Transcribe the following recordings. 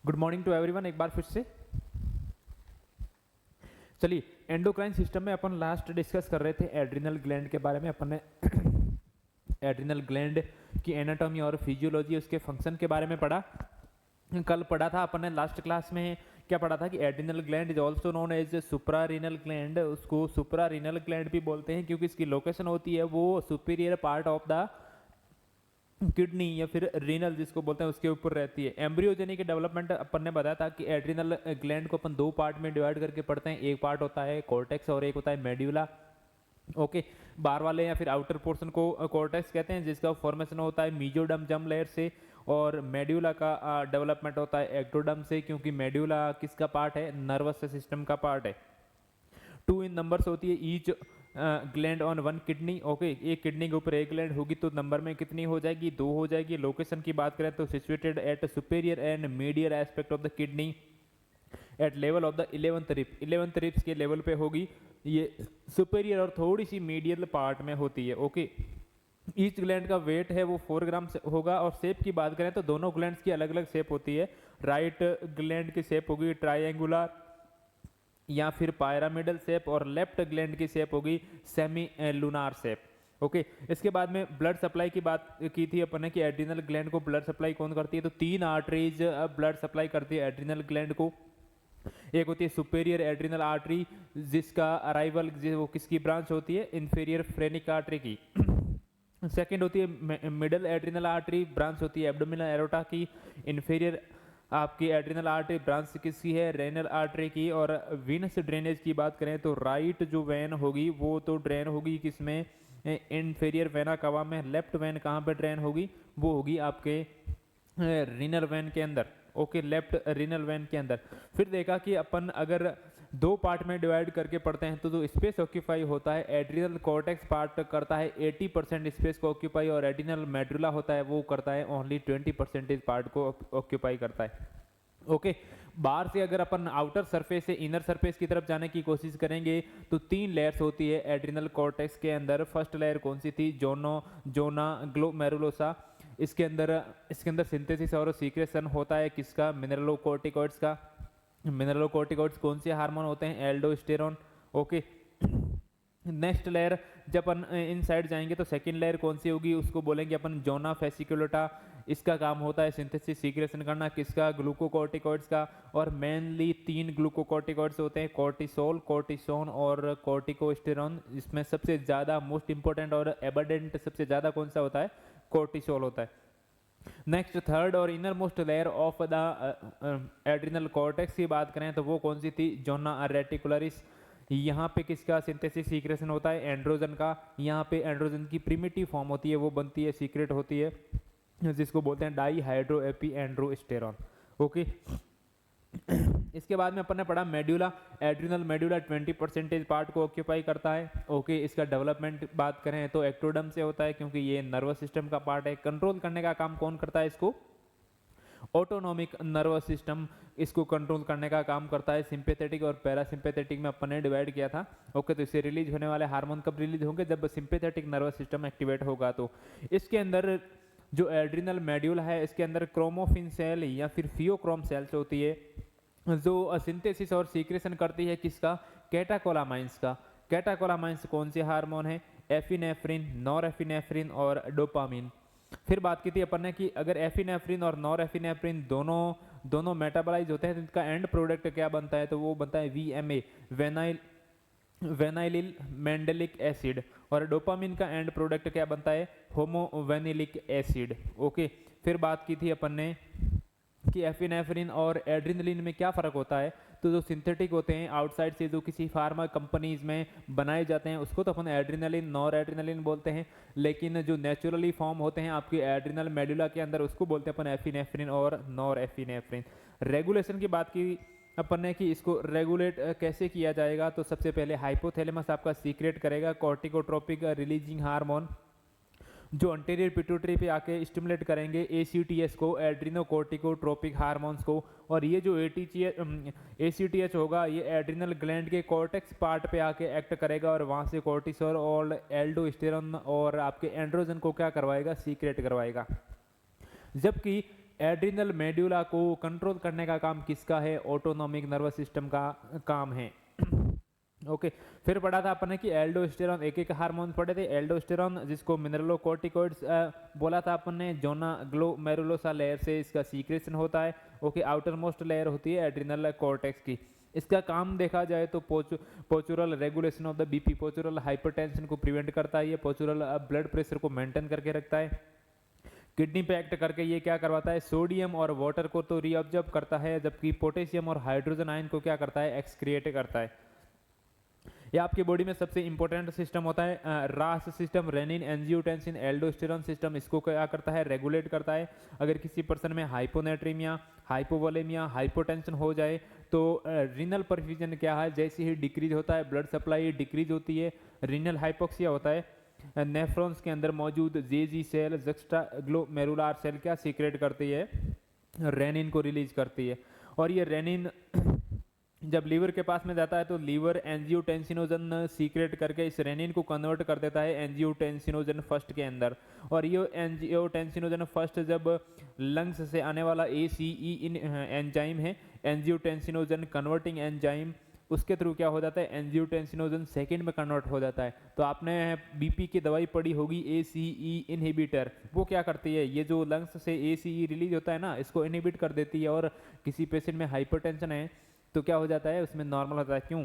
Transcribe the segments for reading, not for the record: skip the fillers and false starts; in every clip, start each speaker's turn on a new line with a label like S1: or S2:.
S1: Good morning to everyone. एक बार फिर से चलिए, एंडोक्राइन सिस्टम में अपन लास्ट डिस्कस कर रहे थे एड्रिनल ग्लैंड के बारे में। अपन ने एड्रिनल ग्लैंड की एनाटॉमी और फिजियोलॉजी, उसके फंक्शन के बारे में पढ़ा। कल पढ़ा था अपन ने लास्ट क्लास में, क्या पढ़ा था कि adrenal gland is also known as suprarenal gland. उसको सुप्रारीनल ग्लैंड भी बोलते हैं क्योंकि इसकी लोकेशन होती है वो superior part of the kidney या फिर रीनल जिसको बोलते हैं उसके ऊपर रहती है। एम्ब्रियोजेनिक डेवलपमेंट अपन ने बताया था कि एड्रिनल ग्लैंड को अपन दो पार्ट में डिवाइड करके पढ़ते हैं। एक पार्ट होता है कॉर्टेक्स और एक होता है मेड्यूला। ओके, बाहर वाले या फिर आउटर पोर्शन को कॉर्टेक्स कहते हैं, जिसका फॉर्मेशन होता है मीजोडर्म जर्म लेयर से, और मेड्यूला का डेवलपमेंट होता है एक्टोडर्म से, क्योंकि मेड्यूला किसका पार्ट है, नर्वस सिस्टम का पार्ट है। 2 इन नंबर्स होती है each gland on one kidney. Okay, एक किडनी के ऊपर एक ग्लैंड होगी तो नंबर में कितनी हो जाएगी, 2 हो जाएगी। लोकेशन की बात करें तो situated at superior and medial aspect of the kidney at level of the 11th rib. 11th ribs के लेवल पे होगी ये, सुपेरियर और थोड़ी सी मीडियल पार्ट में होती है। ओके, ईच ग्लैंड का वेट है वो 4 ग्राम से होगा। और शेप की बात करें तो दोनों ग्लैंड्स की अलग अलग शेप होती है। राइट ग्लैंड की शेप होगी ट्रायंगुलर या फिर पायरामिडल शेप, और लेफ्ट ग्लैंड की शेप होगी सेमी लूनार शेप। ओके, इसके बाद में ब्लड सप्लाई की बात की थी अपन ने कि एड्रिनल ग्लैंड को ब्लड सप्लाई कौन करती है, तो 3 आर्टरीज ब्लड सप्लाई करती है एड्रिनल ग्लैंड को। एक होती है सुपेरियर एड्रिनल आर्टरी, जिसका अराइवल वो किसकी ब्रांच होती है, इंफीरियर फ्रेनिक आर्टरी की। सेकेंड होती है मिडल एड्रिनल आर्टरी, ब्रांच होती है एब्डोमिनल एरोटा की। इंफीरियर आपकी एड्रिनल आर्टरी ब्रांच किसकी है, रेनल आर्टरी की। और वीनस ड्रेनेज की बात करें तो राइट जो वेन होगी वो तो ड्रेन होगी किसमें, इंफीरियर वेना कवा में। लेफ्ट वेन कहाँ पे ड्रेन होगी, वो होगी आपके रीनल वेन के अंदर। ओके, लेफ्ट रीनल वेन के अंदर। फिर देखा कि अपन अगर 2 पार्ट में डिवाइड करके पढ़ते हैं तो जो स्पेस ऑक्यूपाई होता है, एड्रिनल कॉर्टेक्स पार्ट करता है 80% स्पेस को ऑक्यूपाई, और एड्रिनल मेडुला होता है वो करता है ओनली 20% पार्ट को ऑक्यूपाई करता है। ओके, बाहर से अगर अपन आउटर सरफेस से इनर सरफेस की तरफ जाने की कोशिश करेंगे तो 3 लेयर्स होती है एड्रिनल कॉर्टेक्स के अंदर। फर्स्ट लेयर कौन सी थी, जोना ग्लोमेरुलोसा। इसके अंदर सिंथेसिस और सीक्रेशन होता है किसका, मिनरलोकॉर्टिकॉइड्स का। मिनरलोकॉर्टिकॉइड्स कौन से हार्मोन होते हैं, एल्डोस्टेरोन। ओके, नेक्स्ट लेयर जब अपन इन साइड जाएंगे तो सेकंड लेयर कौन सी होगी, उसको बोलेंगे अपन जोना फेसिकुलेटा। इसका काम होता है सिंथेसिस सीक्रेशन करना किसका, ग्लूकोकॉर्टिकॉइड्स का। और मेनली 3 ग्लूकोकॉर्टिकॉइड्स होते हैं, कॉर्टिसोल, कॉर्टिसोन और कॉर्टिकोस्टेरॉन। इसमें सबसे ज़्यादा मोस्ट इंपॉर्टेंट और एबंडेंट सबसे ज़्यादा कौन सा होता है, कॉर्टिसोल होता है। नेक्स्ट थर्ड और inner most layer of the adrenal cortex की बात करें तो वो कौन सी थी, जोना रेटिकुलरिस। यहाँ पे किसका सिंथेसिस सीक्रेशन होता है, एंड्रोजन का। यहाँ पे एंड्रोजन की प्रिमिटिव फॉर्म होती है, वो बनती है, सीक्रेट होती है, जिसको बोलते हैं डाई हाइड्रो एपी एंड्रोस्टेरॉन। ओके, इसके बाद में अपन ने पढ़ा मेड्यूला। एड्रिनल मेड्यूला 20% पार्ट को ऑक्यूपाई करता है। ओके, इसका डेवलपमेंट बात करें तो एक्टोडर्म से होता है क्योंकि ये नर्वस सिस्टम का पार्ट है। कंट्रोल करने का काम कौन करता है इसको, ऑटोनॉमिक नर्वस सिस्टम इसको कंट्रोल करने का काम करता है। सिंपैथेटिक और पैरासिम्पैथेटिक में अपन ने डिवाइड किया था। ओके, तो इससे रिलीज होने वाले हार्मोन कब रिलीज होंगे, जब सिंपैथेटिक नर्वस सिस्टम एक्टिवेट होगा। तो इसके अंदर जो एड्रिनल मेड्यूल है इसके अंदर क्रोमोफिन सेल या फिर फियोक्रोम सेल्स होती है, जो सिंथेसिस और सीक्रेशन करती है किसका, कैटाकोलामाइंस का। कैटाकोलामाइंस कौन से हार्मोन है, एफिनेफ्रिन, नॉरएफिनेफ्रिन और डोपामिन। फिर बात की थी अपन ने कि अगर एफिनेफ्रिन और नॉरएफिनेफ्रिन दोनों मेटाबोलाइज होते हैं तो इनका एंड प्रोडक्ट क्या बनता है, तो वो बनता है वीएमए, वेनाइलिल मेंडेलिक एसिड। और डोपामिन का एंड प्रोडक्ट क्या बनता है, होमोवेनिलिक एसिड। ओके, फिर बात की थी अपन ने कि एफिनेफ्रिन और एड्रिनलिन में क्या फ़र्क होता है, तो जो सिंथेटिक होते हैं आउटसाइड से जो किसी फार्मा कंपनीज में बनाए जाते हैं उसको तो अपन एड्रिनलिन, नॉर एड्रिनलिन बोलते हैं। लेकिन जो नेचुरली फॉर्म होते हैं आपके एड्रिनल मेडुला के अंदर उसको बोलते हैं अपन एफिनेफ्रिन और नॉर एफिनेफ्रिन। रेगुलेशन की बात की अपन ने कि इसको रेगुलेट कैसे किया जाएगा, तो सबसे पहले हाइपोथैलेमस आपका सीक्रेट करेगा कॉर्टिकोट्रोपिक रिलीजिंग हार्मोन, जो अंटेरियर पिट्यूटरी पे आके स्टिमुलेट करेंगे एसीटीएच को, एड्रिनोकोर्टिकोट्रोपिक हार्मोन्स को। और ये जो एसीटीएच होगा ये एड्रिनल ग्लैंड के कॉर्टेक्स पार्ट पे आके एक्ट करेगा और वहाँ से कॉर्टिसोल और एल्डोस्टेरोन और आपके एंड्रोजन को क्या करवाएगा, सीक्रेट करवाएगा। जबकि एड्रिनल मेड्यूला को कंट्रोल करने का काम किसका है? ऑटोनॉमिक नर्वस सिस्टम का काम है। ओके फिर पढ़ा था अपन ने कि एल्डोस्टेरॉन, एक एक हार्मोन पढ़े थे। एल्डोस्टेरॉन जिसको मिनरलोकॉर्टिकॉइड्स बोला था अपन ने, जोना ग्लोमेरुलोसा लेयर से इसका सीक्रेशन होता है। ओके आउटर मोस्ट लेयर होती है एड्रिनल कॉर्टेक्स की। इसका काम देखा जाए तो postural regulation of the BP, postural hypertension को प्रिवेंट करता है, ये पोचुरल ब्लड प्रेशर को मेंटेन करके रखता है। किडनी पे एक्ट करके ये क्या करवाता है? सोडियम और वाटर को तो रीअब्जॉर्ब करता है, जबकि पोटेशियम और हाइड्रोजन आयन को क्या करता है? एक्सक्रिएट करता है। ये आपकी बॉडी में सबसे इंपॉर्टेंट सिस्टम होता है। RAS system, renin, angiotensin, aldosterone system इसको क्या करता है? रेगुलेट करता है। अगर किसी पर्सन में हाइपोनेट्रीमिया, हाइपोवोलेमिया, हाइपोटेंशन हो जाए तो रीनल परफ्यूजन क्या है? जैसे ही डिक्रीज होता है, ब्लड सप्लाई डिक्रीज होती है, रीनल हाइपोक्सिया होता है। नेफ्रॉन्स के अंदर मौजूद जेजी सेल, जुक्स्टाग्लोमेरुलर सेल क्या सीक्रेट करती है? रेनिन को रिलीज करती है। और ये रेनिन जब लीवर के पास में जाता है तो लीवर एंजियोटेंसिनोजन सीक्रेट करके इस रेनिन को कन्वर्ट कर देता है एंजियोटेंसिनोजन फर्स्ट के अंदर। और ये एंजियोटेंसिनोजन फर्स्ट जब लंग्स से आने वाला ACE एंजाइम है, एंजियोटेंसिनोजन कन्वर्टिंग एंजाइम, उसके थ्रू क्या हो जाता है? एंजियोटेंसिनोजन सेकंड में कन्वर्ट हो जाता है। तो आपने बीपी की दवाई पढ़ी होगी ACE इनहिबिटर, वो क्या करती है? ये जो लंग्स से ACE रिलीज होता है ना, इसको इनहिबिट कर देती है। और किसी पेशेंट में हाइपरटेंशन है तो क्या हो जाता है? उसमें नॉर्मल होता है। क्यों?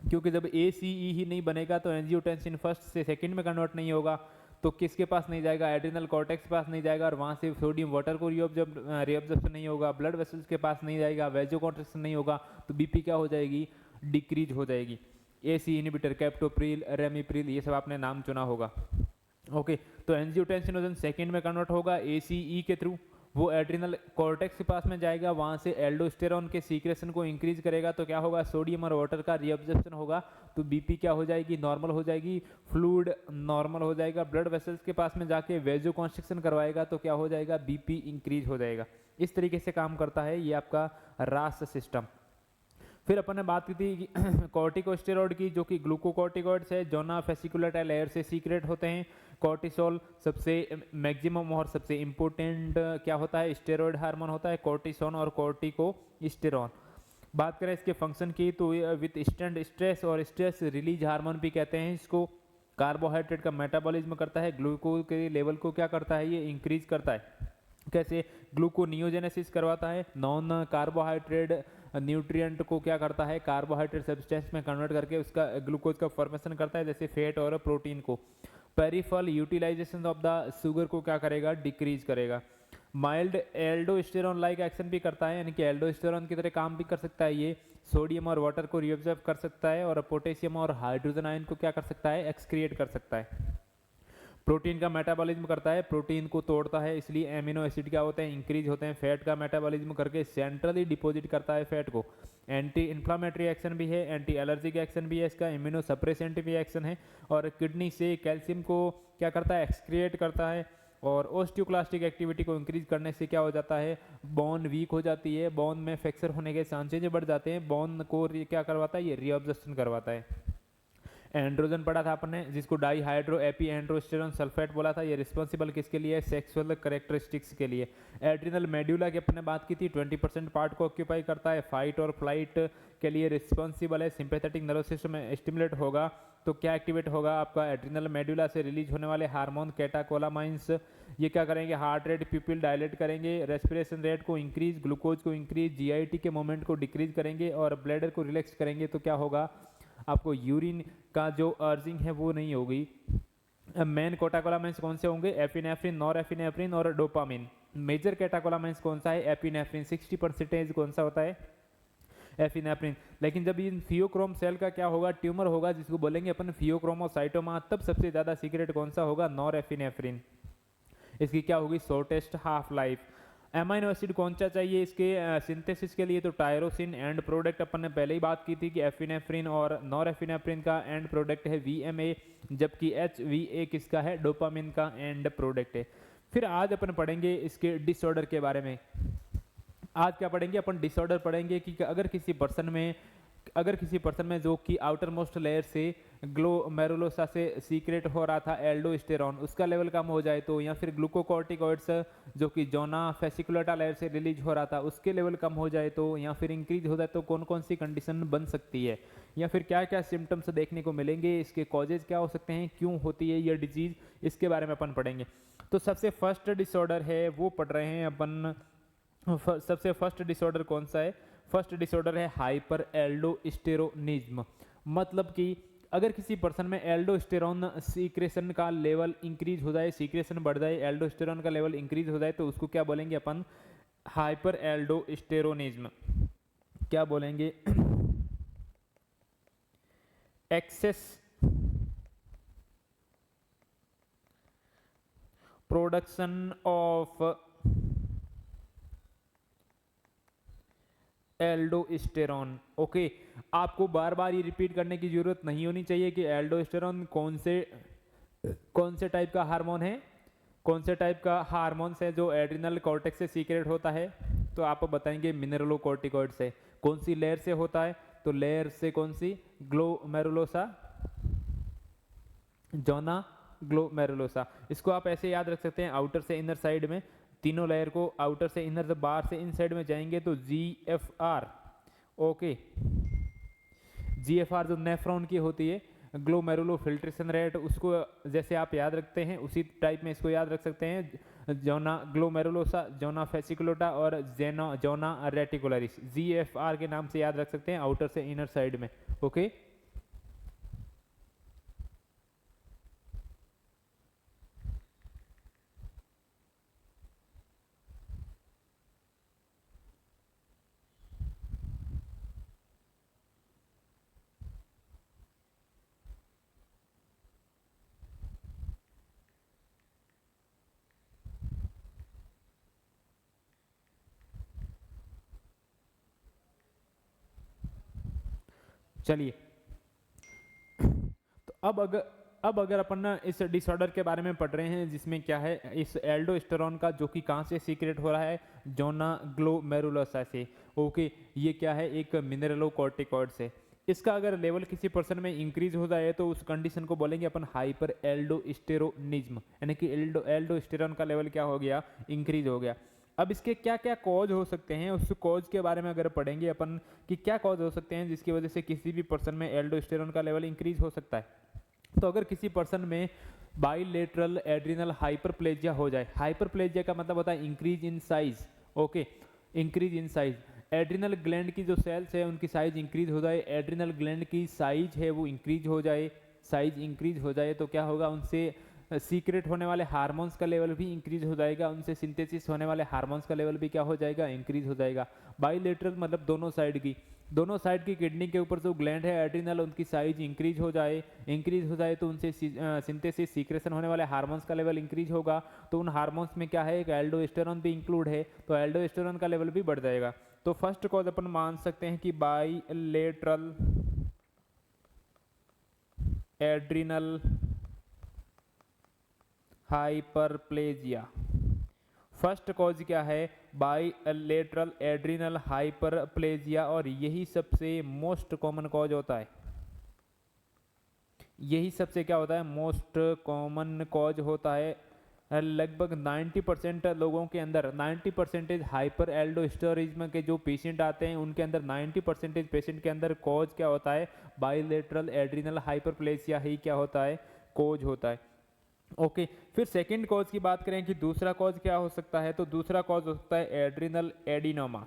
S1: क्योंकि जब ACE ही नहीं बनेगा तो एंजियोटेंसिन फर्स्ट से सेकंड में कन्वर्ट नहीं होगा, तो किसके पास नहीं जाएगा? एड्रिनल कॉर्टेक्स के पास नहीं जाएगा, और वहाँ से सोडियम वाटर को रीअब्जॉर्प्शन नहीं होगा, ब्लड वेसल्स के पास नहीं जाएगा, वेजोकॉन्ट्रिक्शन नहीं होगा, तो बीपी क्या हो जाएगी? डिक्रीज हो जाएगी। ACE इनहिबिटर, कैप्टोप्रिल, रेमिप्रिल, ये सब आपने नाम चुना होगा। ओके तो एंजियोटेंसिनोजन सेकंड में कन्वर्ट होगा ACE के थ्रू, वो एड्रिनल कॉर्टेक्स के पास में जाएगा, वहाँ से एल्डोस्टेरॉन के सीक्रेशन को इंक्रीज करेगा, तो क्या होगा? सोडियम और वाटर का रीअब्जॉर्प्शन होगा, तो बीपी क्या हो जाएगी? नॉर्मल हो जाएगी, फ्लूइड नॉर्मल हो जाएगा, ब्लड वेसल्स के पास में जाके वेजोकॉन्स्ट्रिक्शन करवाएगा, तो क्या हो जाएगा? बीपी इंक्रीज हो जाएगा। इस तरीके से काम करता है ये आपका रास सिस्टम। फिर अपन ने बात की थी कॉर्टिकोस्टेरॉइड की, जो कि ग्लूकोकॉर्टिकॉइड्स है, जोना फेसिकुलेटा लेयर से सीक्रेट होते हैं। कॉर्टिसोल सबसे मैक्सिमम और सबसे इम्पोर्टेंट क्या होता है? स्टेरॉइड हार्मोन होता है, कॉर्टिसोन और कॉर्टिकोस्टेरॉन। बात करें इसके फंक्शन की तो विथ स्टैंड स्ट्रेस और स्ट्रेस रिलीज हार्मोन भी कहते हैं इसको। कार्बोहाइड्रेट का मेटाबॉलिज्म करता है, ग्लूकोज के लेवल को क्या करता है? ये इंक्रीज करता है। कैसे? ग्लूकोनियोजेनेसिस करवाता है, नॉन कार्बोहाइड्रेट न्यूट्रिएंट को क्या करता है? कार्बोहाइड्रेट सब्सटेंस में कन्वर्ट करके उसका ग्लूकोज का फॉर्मेशन करता है, जैसे फैट और प्रोटीन को। Peripheral utilization of the sugar को क्या करेगा? डिक्रीज करेगा। माइल्ड एल्डोस्टेरॉन लाइक एक्शन भी करता है, यानी कि एल्डोस्टेरॉन की तरह काम भी कर सकता है ये। सोडियम और वाटर को रीअब्जॉर्ब कर सकता है, और पोटेशियम और हाइड्रोजन आयन को क्या कर सकता है? एक्सक्रिएट कर सकता है। प्रोटीन का मेटाबॉलिज्म करता है, प्रोटीन को तोड़ता है, इसलिए एमिनो एसिड क्या होते हैं? इंक्रीज होते हैं। फैट का मेटाबॉलिज्म करके सेंट्रली डिपॉजिट करता है फैट को। एंटी इन्फ्लामेटरी एक्शन भी है, एंटी एलर्जिक एक्शन भी है इसका, इम्यूनो सप्रेसेंट भी एक्शन है। और किडनी से कैल्शियम को क्या करता है? एक्सक्रिएट करता है। और ओस्टियोक्लास्टिक एक्टिविटी को इंक्रीज करने से क्या हो जाता है? बोन वीक हो जाती है, बोन में फ्रैक्चर होने के चांसेज बढ़ जाते हैं, बोन को क्या करवाता है? ये रीअब्जॉर्प्शन करवाता है। एंड्रोजन पढ़ा था आपने, जिसको डाई हाइड्रो एपी एंड्रोस्टेरॉन सल्फेट बोला था। ये रिस्पॉन्सिबल किसके लिए? सेक्सुअल कैरेक्टरिस्टिक्स के लिए। एड्रिनल मेड्यूला की अपने बात की थी, 20% पार्ट को ऑक्यूपाई करता है, फाइट और फ्लाइट के लिए रिस्पॉन्सिबल है। सिंपैथेटिक नर्वस सिस्टम में स्टिमुलेट होगा तो क्या एक्टिवेट होगा? आपका एड्रिनल मेड्यूला से रिलीज होने वाले हार्मोन कैटाकोलामाइंस, ये क्या करेंगे? हार्ट रेट, प्यूपिल डायलेट करेंगे, रेस्पिरेशन रेट को इंक्रीज, ग्लूकोज को इंक्रीज, जीआईटी के मोमेंट को डिक्रीज करेंगे, और ब्लैडर को रिलैक्स करेंगे, तो क्या होगा? आपको यूरिन का जो अर्जिंग है वो नहीं होगी। मेन कैटाकोलामाइंस कौन से होंगे? एपिनेफ्रिन, नॉरएपिनेफ्रिन और डोपामिन। मेजर कैटाकोलामाइंस कौन सा है? एपिनेफ्रिन। 60% कौन सा होता है? एपिनेफ्रिन। लेकिन जब इन फियोक्रोम सेल का क्या होगा? ट्यूमर होगा, जिसको बोलेंगे अपन फियोक्रोमोसाइटोमा, तब सबसे ज्यादा सीक्रेट कौन सा होगा? नॉरएपिनेफ्रिन। इसकी क्या होगी? Shortest half life. Amino acid कौन सा चाहिए इसके सिंथेसिस के लिए? तो टायरोसिन। एंड प्रोडक्ट अपन ने पहले ही बात की थी कि एफिनेफ्रिन और नॉरएपिनेफ्रिन का एंड प्रोडक्ट है VMA, जबकि HVA किसका है? डोपामिन का एंड प्रोडक्ट है। फिर आज अपन पढ़ेंगे इसके डिसऑर्डर के बारे में। आज क्या पढ़ेंगे अपन? डिसऑर्डर पढ़ेंगे कि अगर किसी पर्सन में जो कि आउटर मोस्ट लेयर से ग्लोमेरुलोसा से सीक्रेट हो रहा था एल्डोस्टेरॉन, उसका लेवल कम हो जाए तो, या फिर ग्लूकोकॉर्टिकॉइड्स जो कि जोना फेसिकुलेटा लेयर से रिलीज हो रहा था उसके लेवल कम हो जाए तो, या फिर इंक्रीज हो जाए तो कौन कौन सी कंडीशन बन सकती है, या फिर क्या क्या सिम्टम्स देखने को मिलेंगे, इसके कॉजेज क्या हो सकते हैं, क्यों होती है ये डिजीज, इसके बारे में अपन पढ़ेंगे। तो सबसे फर्स्ट डिसऑर्डर है वो पढ़ रहे हैं अपन। सबसे फर्स्ट डिसऑर्डर कौन सा है? फर्स्ट डिसऑर्डर है हाइपर एल्डोस्टेरोनिज्म। मतलब कि अगर किसी पर्सन में एल्डोस्टेरॉन सीक्रेशन का लेवल इंक्रीज हो जाए, सीक्रेशन बढ़ जाए, एल्डोस्टेरॉन का लेवल इंक्रीज हो जाए तो उसको क्या बोलेंगे अपन? Hyper aldosteronism. क्या बोलेंगे? Excess production of aldosterone. Okay, आपको बार बार ये रिपीट करने की जरूरत नहीं होनी चाहिए कि एल्डोस्टेरॉन कौन से टाइप का हार्मोन है, कौन से टाइप का हार्मोन्स है जो एड्रिनल कॉर्टेक्स से सीक्रेट होता है। तो आप बताएंगे मिनरलोकॉर्टिकॉइड से। कौन सी लेयर से होता है? तो लेयर से कौन सी? Glomerulosa, zona glomerulosa. इसको आप ऐसे याद रख सकते हैं, आउटर से इनर साइड में, तीनों लेयर को आउटर से इनर से बाहर से इन साइड में जाएंगे तो GFR। ओके, GFR जो नेफ्रॉन की होती है, ग्लोमेरुलो फिल्ट्रेशन रेट, उसको जैसे आप याद रखते हैं उसी टाइप में इसको याद रख सकते हैं। जोना ग्लोमेरुलोसा, जोना फेसिकुलोटा और जोना रेटिकुलरिस, GFR के नाम से याद रख सकते हैं आउटर से इनर साइड में। ओके, चलिए। तो अब अगर अपन ना इस डिसऑर्डर के बारे में पढ़ रहे हैं जिसमें क्या है, इस एल्डोस्टेरॉन का जो कि कहाँ से सीक्रेट हो रहा है? जोना ग्लोमेरुलोसा से। ओके, ये क्या है? एक मिनरलोकॉर्टिकॉइड से। इसका अगर लेवल किसी पर्सन में इंक्रीज हो जाए तो उस कंडीशन को बोलेंगे अपन हाइपर एल्डोस्टेरोनिज्म, यानी कि एल्डोस्टेरॉन का लेवल क्या हो गया? इंक्रीज हो गया। अब इसके क्या क्या कॉज हो सकते हैं, उस कॉज के बारे में अगर पढ़ेंगे अपन कि क्या कॉज हो सकते हैं जिसकी वजह से किसी भी पर्सन में एल्डोस्टेरॉन का लेवल इंक्रीज हो सकता है। तो अगर किसी पर्सन में बाइलेटरल एड्रिनल हाइपरप्लेजिया हो जाए, हाइपरप्लेजिया का मतलब होता है increase in size. Okay, increase in size, adrenal gland की जो सेल्स है उनकी साइज इंक्रीज हो जाए, एड्रिनल ग्लैंड की साइज है वो इंक्रीज हो जाए, साइज इंक्रीज हो जाए तो क्या होगा? उनसे सीक्रेट होने वाले हार्मोन्स का लेवल भी इंक्रीज हो जाएगा, उनसे सिंथेसिस होने वाले हार्मोन्स का लेवल भी क्या हो जाएगा? इंक्रीज हो जाएगा। बाइलेटरल मतलब दोनों साइड की किडनी के ऊपर जो ग्लैंड है एड्रिनल, उनकी साइज इंक्रीज हो जाए तो उनसे सिंथेसिस सीक्रेशन होने वाले हार्मोन्स का लेवल इंक्रीज होगा। तो उन हार्मोन्स में क्या है? एक एल्डोस्टेरॉन भी इंक्लूड है, तो एल्डोस्टेरॉन का लेवल भी बढ़ जाएगा। तो फर्स्ट कॉज अपन मान सकते हैं कि bilateral adrenal hyperplasia. First cause क्या है? बाइलेटरल एड्रिनल हाइपरप्लेजिया, और यही सबसे मोस्ट कॉमन कॉज होता है। यही सबसे क्या होता है? मोस्ट कॉमन कॉज होता है। लगभग 90% लोगों के अंदर, 90% हाइपर एल्डोस्टेरोनिज्म के जो पेशेंट आते हैं उनके अंदर 90% पेशेंट के अंदर कॉज क्या होता है? बाइलेटरल एड्रिनल हाइपरप्लेजिया ही क्या होता है? कॉज होता है। ओके, फिर सेकंड कॉज की बात करें कि दूसरा कॉज क्या हो सकता है, तो दूसरा कॉज हो सकता है एड्रिनल एडिनोमा।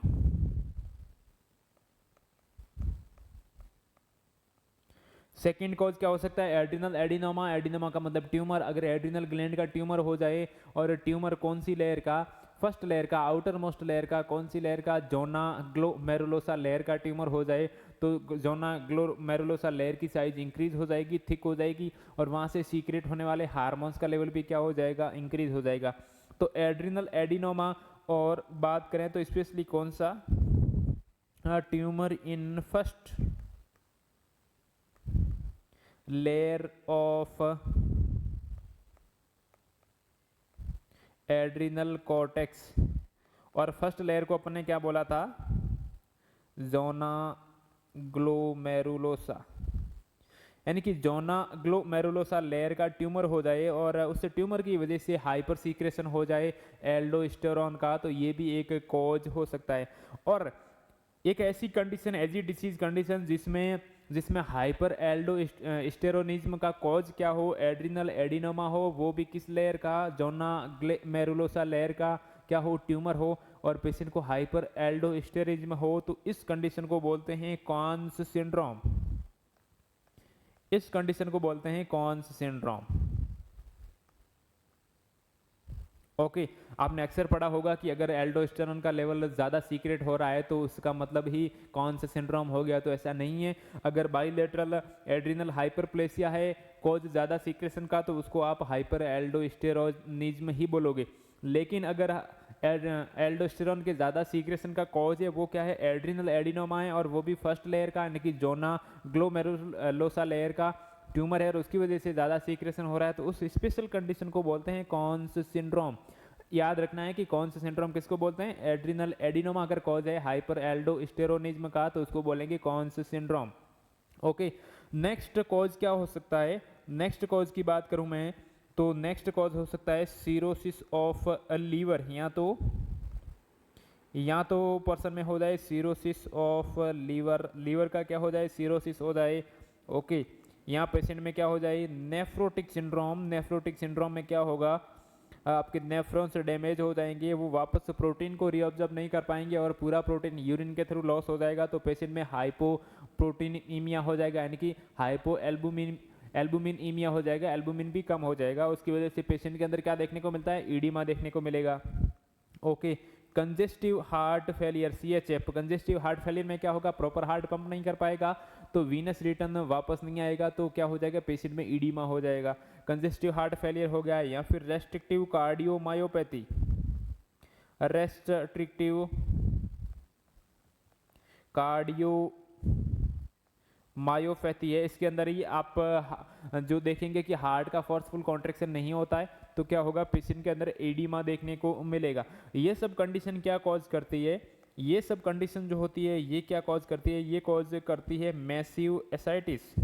S1: सेकेंड कॉज क्या हो सकता है? Adrenal adenoma. एडिनोमा का मतलब ट्यूमर। अगर एड्रिनल ग्लैंड का ट्यूमर हो जाए, और ट्यूमर कौन सी लेयर का? फर्स्ट लेयर का, आउटर मोस्ट लेयर का। कौन सी लेयर का? जोना ग्लोमेरुलोसा लेयर का ट्यूमर हो जाए तो जोना ग्लोमेरुलोसा लेयर की साइज इंक्रीज हो जाएगी, थिक हो जाएगी, और वहाँ से सीक्रेट होने वाले हार्मोन्स का लेवल भी क्या हो जाएगा? इंक्रीज हो जाएगा। तो एड्रिनल एडिनोमा। और बात करें तो स्पेशली कौन सा? Tumour in first layer of adrenal cortex. और फर्स्ट लेयर को अपन ने क्या बोला था? Zona glomerulosa. यानी कि जोना ग्लोमेरुलोसा लेयर का ट्यूमर हो जाए और उस ट्यूमर की वजह से हाइपर सीक्रेशन हो जाए एल्डोस्टेरॉन का, तो ये भी एक कॉज हो सकता है। और एक ऐसी कंडीशन, ऐसी डिसीज कंडीशन जिसमें जिसमें हाइपर एल्डोस्टेरोनिज्म का कॉज क्या हो, एड्रिनल एडिनोमा हो, वो भी किस लेयर का, जोना ग्लोमेरुलोसा लेयर का क्या हो, ट्यूमर हो, और पेशेंट को हाइपर एल्डोस्टेरिज्म हो, तो इस कंडीशन को बोलते हैं कॉन्स सिंड्रोम। इस कंडीशन को बोलते हैं कॉन्स सिंड्रोम। ओके, आपने अक्सर पढ़ा होगा कि अगर एल्डोस्टेरोन का लेवल ज़्यादा सीक्रेट हो रहा है तो उसका मतलब ही कॉन्स सिंड्रोम हो गया, तो ऐसा नहीं है। अगर बाइलेटरल एड्रिनल हाइपरप्लेसिया है, कॉज ज़्यादा सीक्रेशन का, तो उसको आप हाइपर एल्डोस्टेरोनिज्म ही बोलोगे। लेकिन अगर एल्डोस्टेरोन के ज़्यादा सीक्रेशन का कॉज है वो क्या है, एड्रिनल एडिनोमा है, और वो भी फर्स्ट लेयर का, यानी कि जोना ग्लोमेरुलोसा लेयर का ट्यूमर है और उसकी वजह से ज़्यादा सीक्रेशन हो रहा है, तो उस स्पेशल कंडीशन को बोलते हैं कॉन्स सिंड्रोम। याद रखना है कि कॉन्स सिंड्रोम किसको बोलते हैं, एड्रिनल एडिनोमा अगर कॉज है हाइपर एल्डोस्टेरोनिज्म का तो उसको बोलेंगे cons syndrome. Okay, next cause क्या हो सकता है, नेक्स्ट कॉज की बात करूं मैं तो नेक्स्ट कॉज हो सकता है सीरोसिस ऑफ लीवर, या तो पर्सन में हो जाए सीरोसिस ऑफ लीवर, लीवर का क्या हो जाए, सीरोसिस हो जाए। ओके, यहाँ पेशेंट में क्या हो जाए, नेफ्रोटिक सिंड्रोम। नेफ्रोटिक सिंड्रोम में क्या होगा, आपके नेफ्रॉन्स डैमेज हो जाएंगे, वो वापस प्रोटीन को रीअब्जॉर्ब नहीं कर पाएंगे और पूरा प्रोटीन यूरिन के थ्रू लॉस हो जाएगा, तो पेशेंट में हाइपो प्रोटीनीमिया हो जाएगा, यानी कि हाइपो एल्बुमिनीमिया हो जाएगा, एल्बुमिन भी कम हो जाएगा। उसकी वजह से पेशेंट के अंदर क्या देखने को मिलता है, ईडिमा देखने को मिलेगा। Okay, congestive heart failure, CHF, congestive heart failure में क्या होगा, प्रॉपर हार्ट पंप नहीं कर पाएगा तो वीनस रिटर्न वापस नहीं आएगा, तो क्या हो जाएगा, पेशेंट में ईडिमा हो जाएगा। कंजेस्टिव हार्ट फेलियर हो गया, या फिर restrictive cardiomyopathy, restrictive cardio myopathy है, इसके अंदर ही आप जो देखेंगे कि हार्ट का फोर्सफुल कॉन्ट्रैक्शन नहीं होता है, तो क्या होगा, पेशेंट के अंदर एडिमा देखने को मिलेगा। ये सब कंडीशन क्या कॉज करती है, ये सब कंडीशन जो होती है ये क्या कॉज करती है, ये कॉज करती है मैसिव एसाइटिस।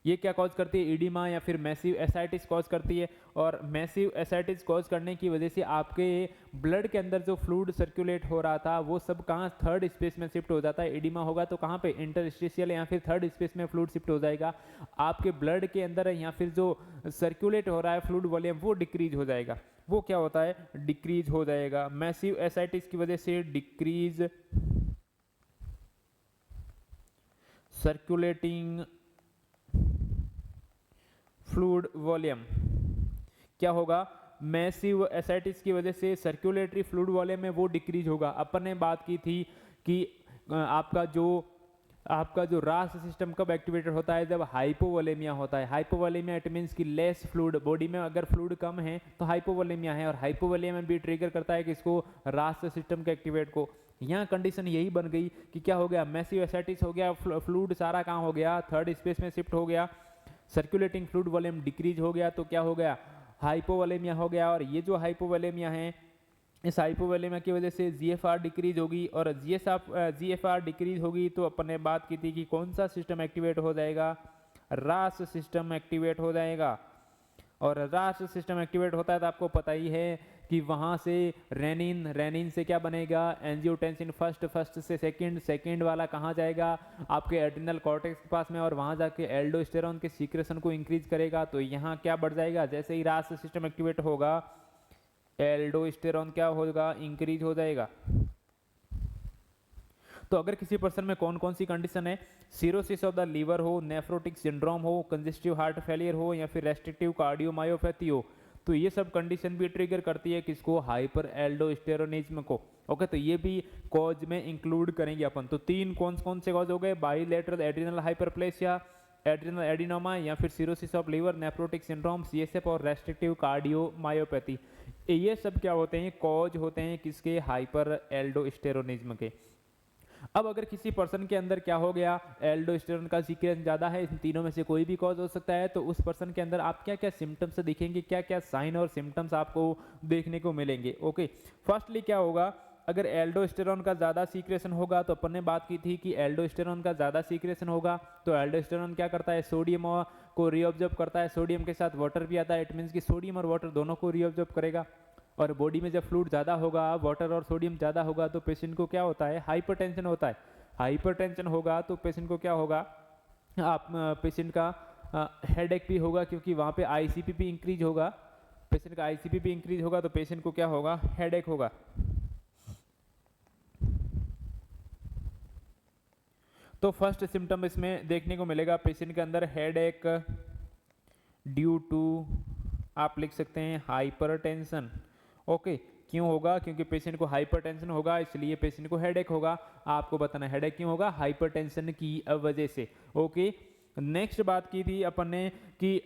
S1: ये क्या कॉज करती है, ईडिमा या फिर मैसिव एसाइटिस कॉज करती है। और मैसिव एसाइटिस कॉज करने की वजह से आपके ब्लड के अंदर जो फ्लूइड सर्कुलेट हो रहा था वो सब कहाँ, थर्ड स्पेस में शिफ्ट हो जाता है। ईडिमा होगा तो कहाँ पे, इंटरस्टिशियल या फिर थर्ड स्पेस में फ्लूइड शिफ्ट हो जाएगा। आपके ब्लड के अंदर या फिर जो सर्कुलेट हो रहा है फ्लूइड वॉल्यूम वो डिक्रीज हो जाएगा, वो क्या होता है, डिक्रीज हो जाएगा। मैसिव एसाइटिस की वजह से डिक्रीज सर्कुलेटिंग फ्लूइड वॉल्यूम, क्या होगा, मैसिव एसाइटिस की वजह से सर्कुलेटरी फ्लूइड वॉल्यूम में वो डिक्रीज होगा। अपन ने बात की थी कि आपका जो रास सिस्टम कब एक्टिवेटेड होता है, जब हाइपोवोलेमिया होता है। हाइपोवोलेमिया इट मीन्स कि लेस फ्लूइड, बॉडी में अगर फ्लूइड कम है तो हाइपोवोलेमिया है, और हाइपोवोलेमिया भी ट्रिगर करता है किसको, रास सिस्टम के एक्टिवेट को। यहाँ कंडीशन यही बन गई कि क्या हो गया, मैसिव एसाइटिस हो गया, फ्लूइड सारा कहाँ हो गया, थर्ड स्पेस में शिफ्ट हो गया, सर्कुलेटिंग फ्लूइड वॉल्यूम डिक्रीज हो गया, तो क्या हो गया, हाइपोवोलेमिया हो गया। और ये जो हाइपोवोलेमिया है, इस हाइपोवोलेमिया की वजह से GFR डिक्रीज होगी, और GFR डिक्रीज होगी तो अपन ने बात की थी कि कौन सा सिस्टम एक्टिवेट हो जाएगा, रास सिस्टम एक्टिवेट हो जाएगा। और रास सिस्टम एक्टिवेट होता है तो आपको पता ही है कि वहाँ से रेनिन से क्या बनेगा, एंजियोटेंसिन फर्स्ट से सेकंड वाला कहाँ जाएगा, आपके एड्रिनल कॉर्टेक्स के पास में, और वहाँ जाके एल्डोस्टेरॉन के सीक्रेशन को इंक्रीज करेगा। तो यहाँ क्या बढ़ जाएगा, जैसे ही रास सिस्टम एक्टिवेट होगा एल्डोस्टेरॉन क्या होगा, इंक्रीज हो जाएगा। तो अगर किसी पर्सन में कौन कौन सी कंडीशन है, सीरोसिस ऑफ द लीवर हो, नेफ्रोटिक सिंड्रोम हो, कंजेस्टिव हार्ट फेलियर हो, या फिर रेस्ट्रिक्टिव कार्डियोमायोपैथी हो, तो ये सब कंडीशन भी ट्रिगर करती है किसको, हाइपर एल्डोस्टेरोनिज्म को। ओके, तो ये भी कॉज में इंक्लूड करेंगे अपन। तो तीन कौन कौन से कॉज हो गए, bilateral adrenal hyperplasia, adrenal adenoma, या फिर cirrhosis of liver, nephrotic syndrome, CSF और रेस्ट्रिक्टिव कार्डियोमायोपैथी। ये सब क्या होते हैं, कॉज होते हैं किसके, हाइपर एल्डोस्टेरोनिज्म के। अब अगर किसी पर्सन के अंदर क्या हो गया, एल्डोस्टेरोन का सीक्रेशन ज़्यादा है, इन तीनों में से कोई भी कॉज हो सकता है, तो उस पर्सन के अंदर आप क्या क्या सिम्टम्स दिखेंगे, क्या क्या साइन और सिम्टम्स आपको देखने को मिलेंगे। ओके, फर्स्टली क्या होगा, अगर एल्डोस्टेरॉन का ज़्यादा सीक्रेशन होगा, तो अपन ने बात की थी कि एल्डोस्टेरॉन का ज़्यादा सीक्रेशन होगा तो एल्डोस्टेरॉन क्या करता है, सोडियम को रीऑब्जर्व करता है, सोडियम के साथ वाटर भी आता है, इट मीन्स कि सोडियम और वाटर दोनों को रीऑब्जर्व करेगा। और बॉडी में जब फ्लूइड ज़्यादा होगा, वाटर और सोडियम ज़्यादा होगा, तो पेशेंट को क्या होता है, हाइपरटेंशन होता है। हाइपरटेंशन होगा तो पेशेंट को क्या होगा, आप पेशेंट का हेडेक भी होगा, क्योंकि वहाँ पे आईसीपी इंक्रीज होगा, पेशेंट का आईसीपी इंक्रीज होगा तो पेशेंट को क्या होगा, हेडेक होगा। तो फर्स्ट सिम्टम इसमें देखने को मिलेगा पेशेंट के अंदर हेडेक ड्यू टू, आप लिख सकते हैं हाइपरटेंशन। ओके, क्यों होगा, क्योंकि पेशेंट को हाइपरटेंशन होगा इसलिए पेशेंट को हेडेक होगा। आपको बताना हेडेक क्यों होगा, हाइपरटेंशन की वजह से। ओके, नेक्स्ट बात की थी अपन ने कि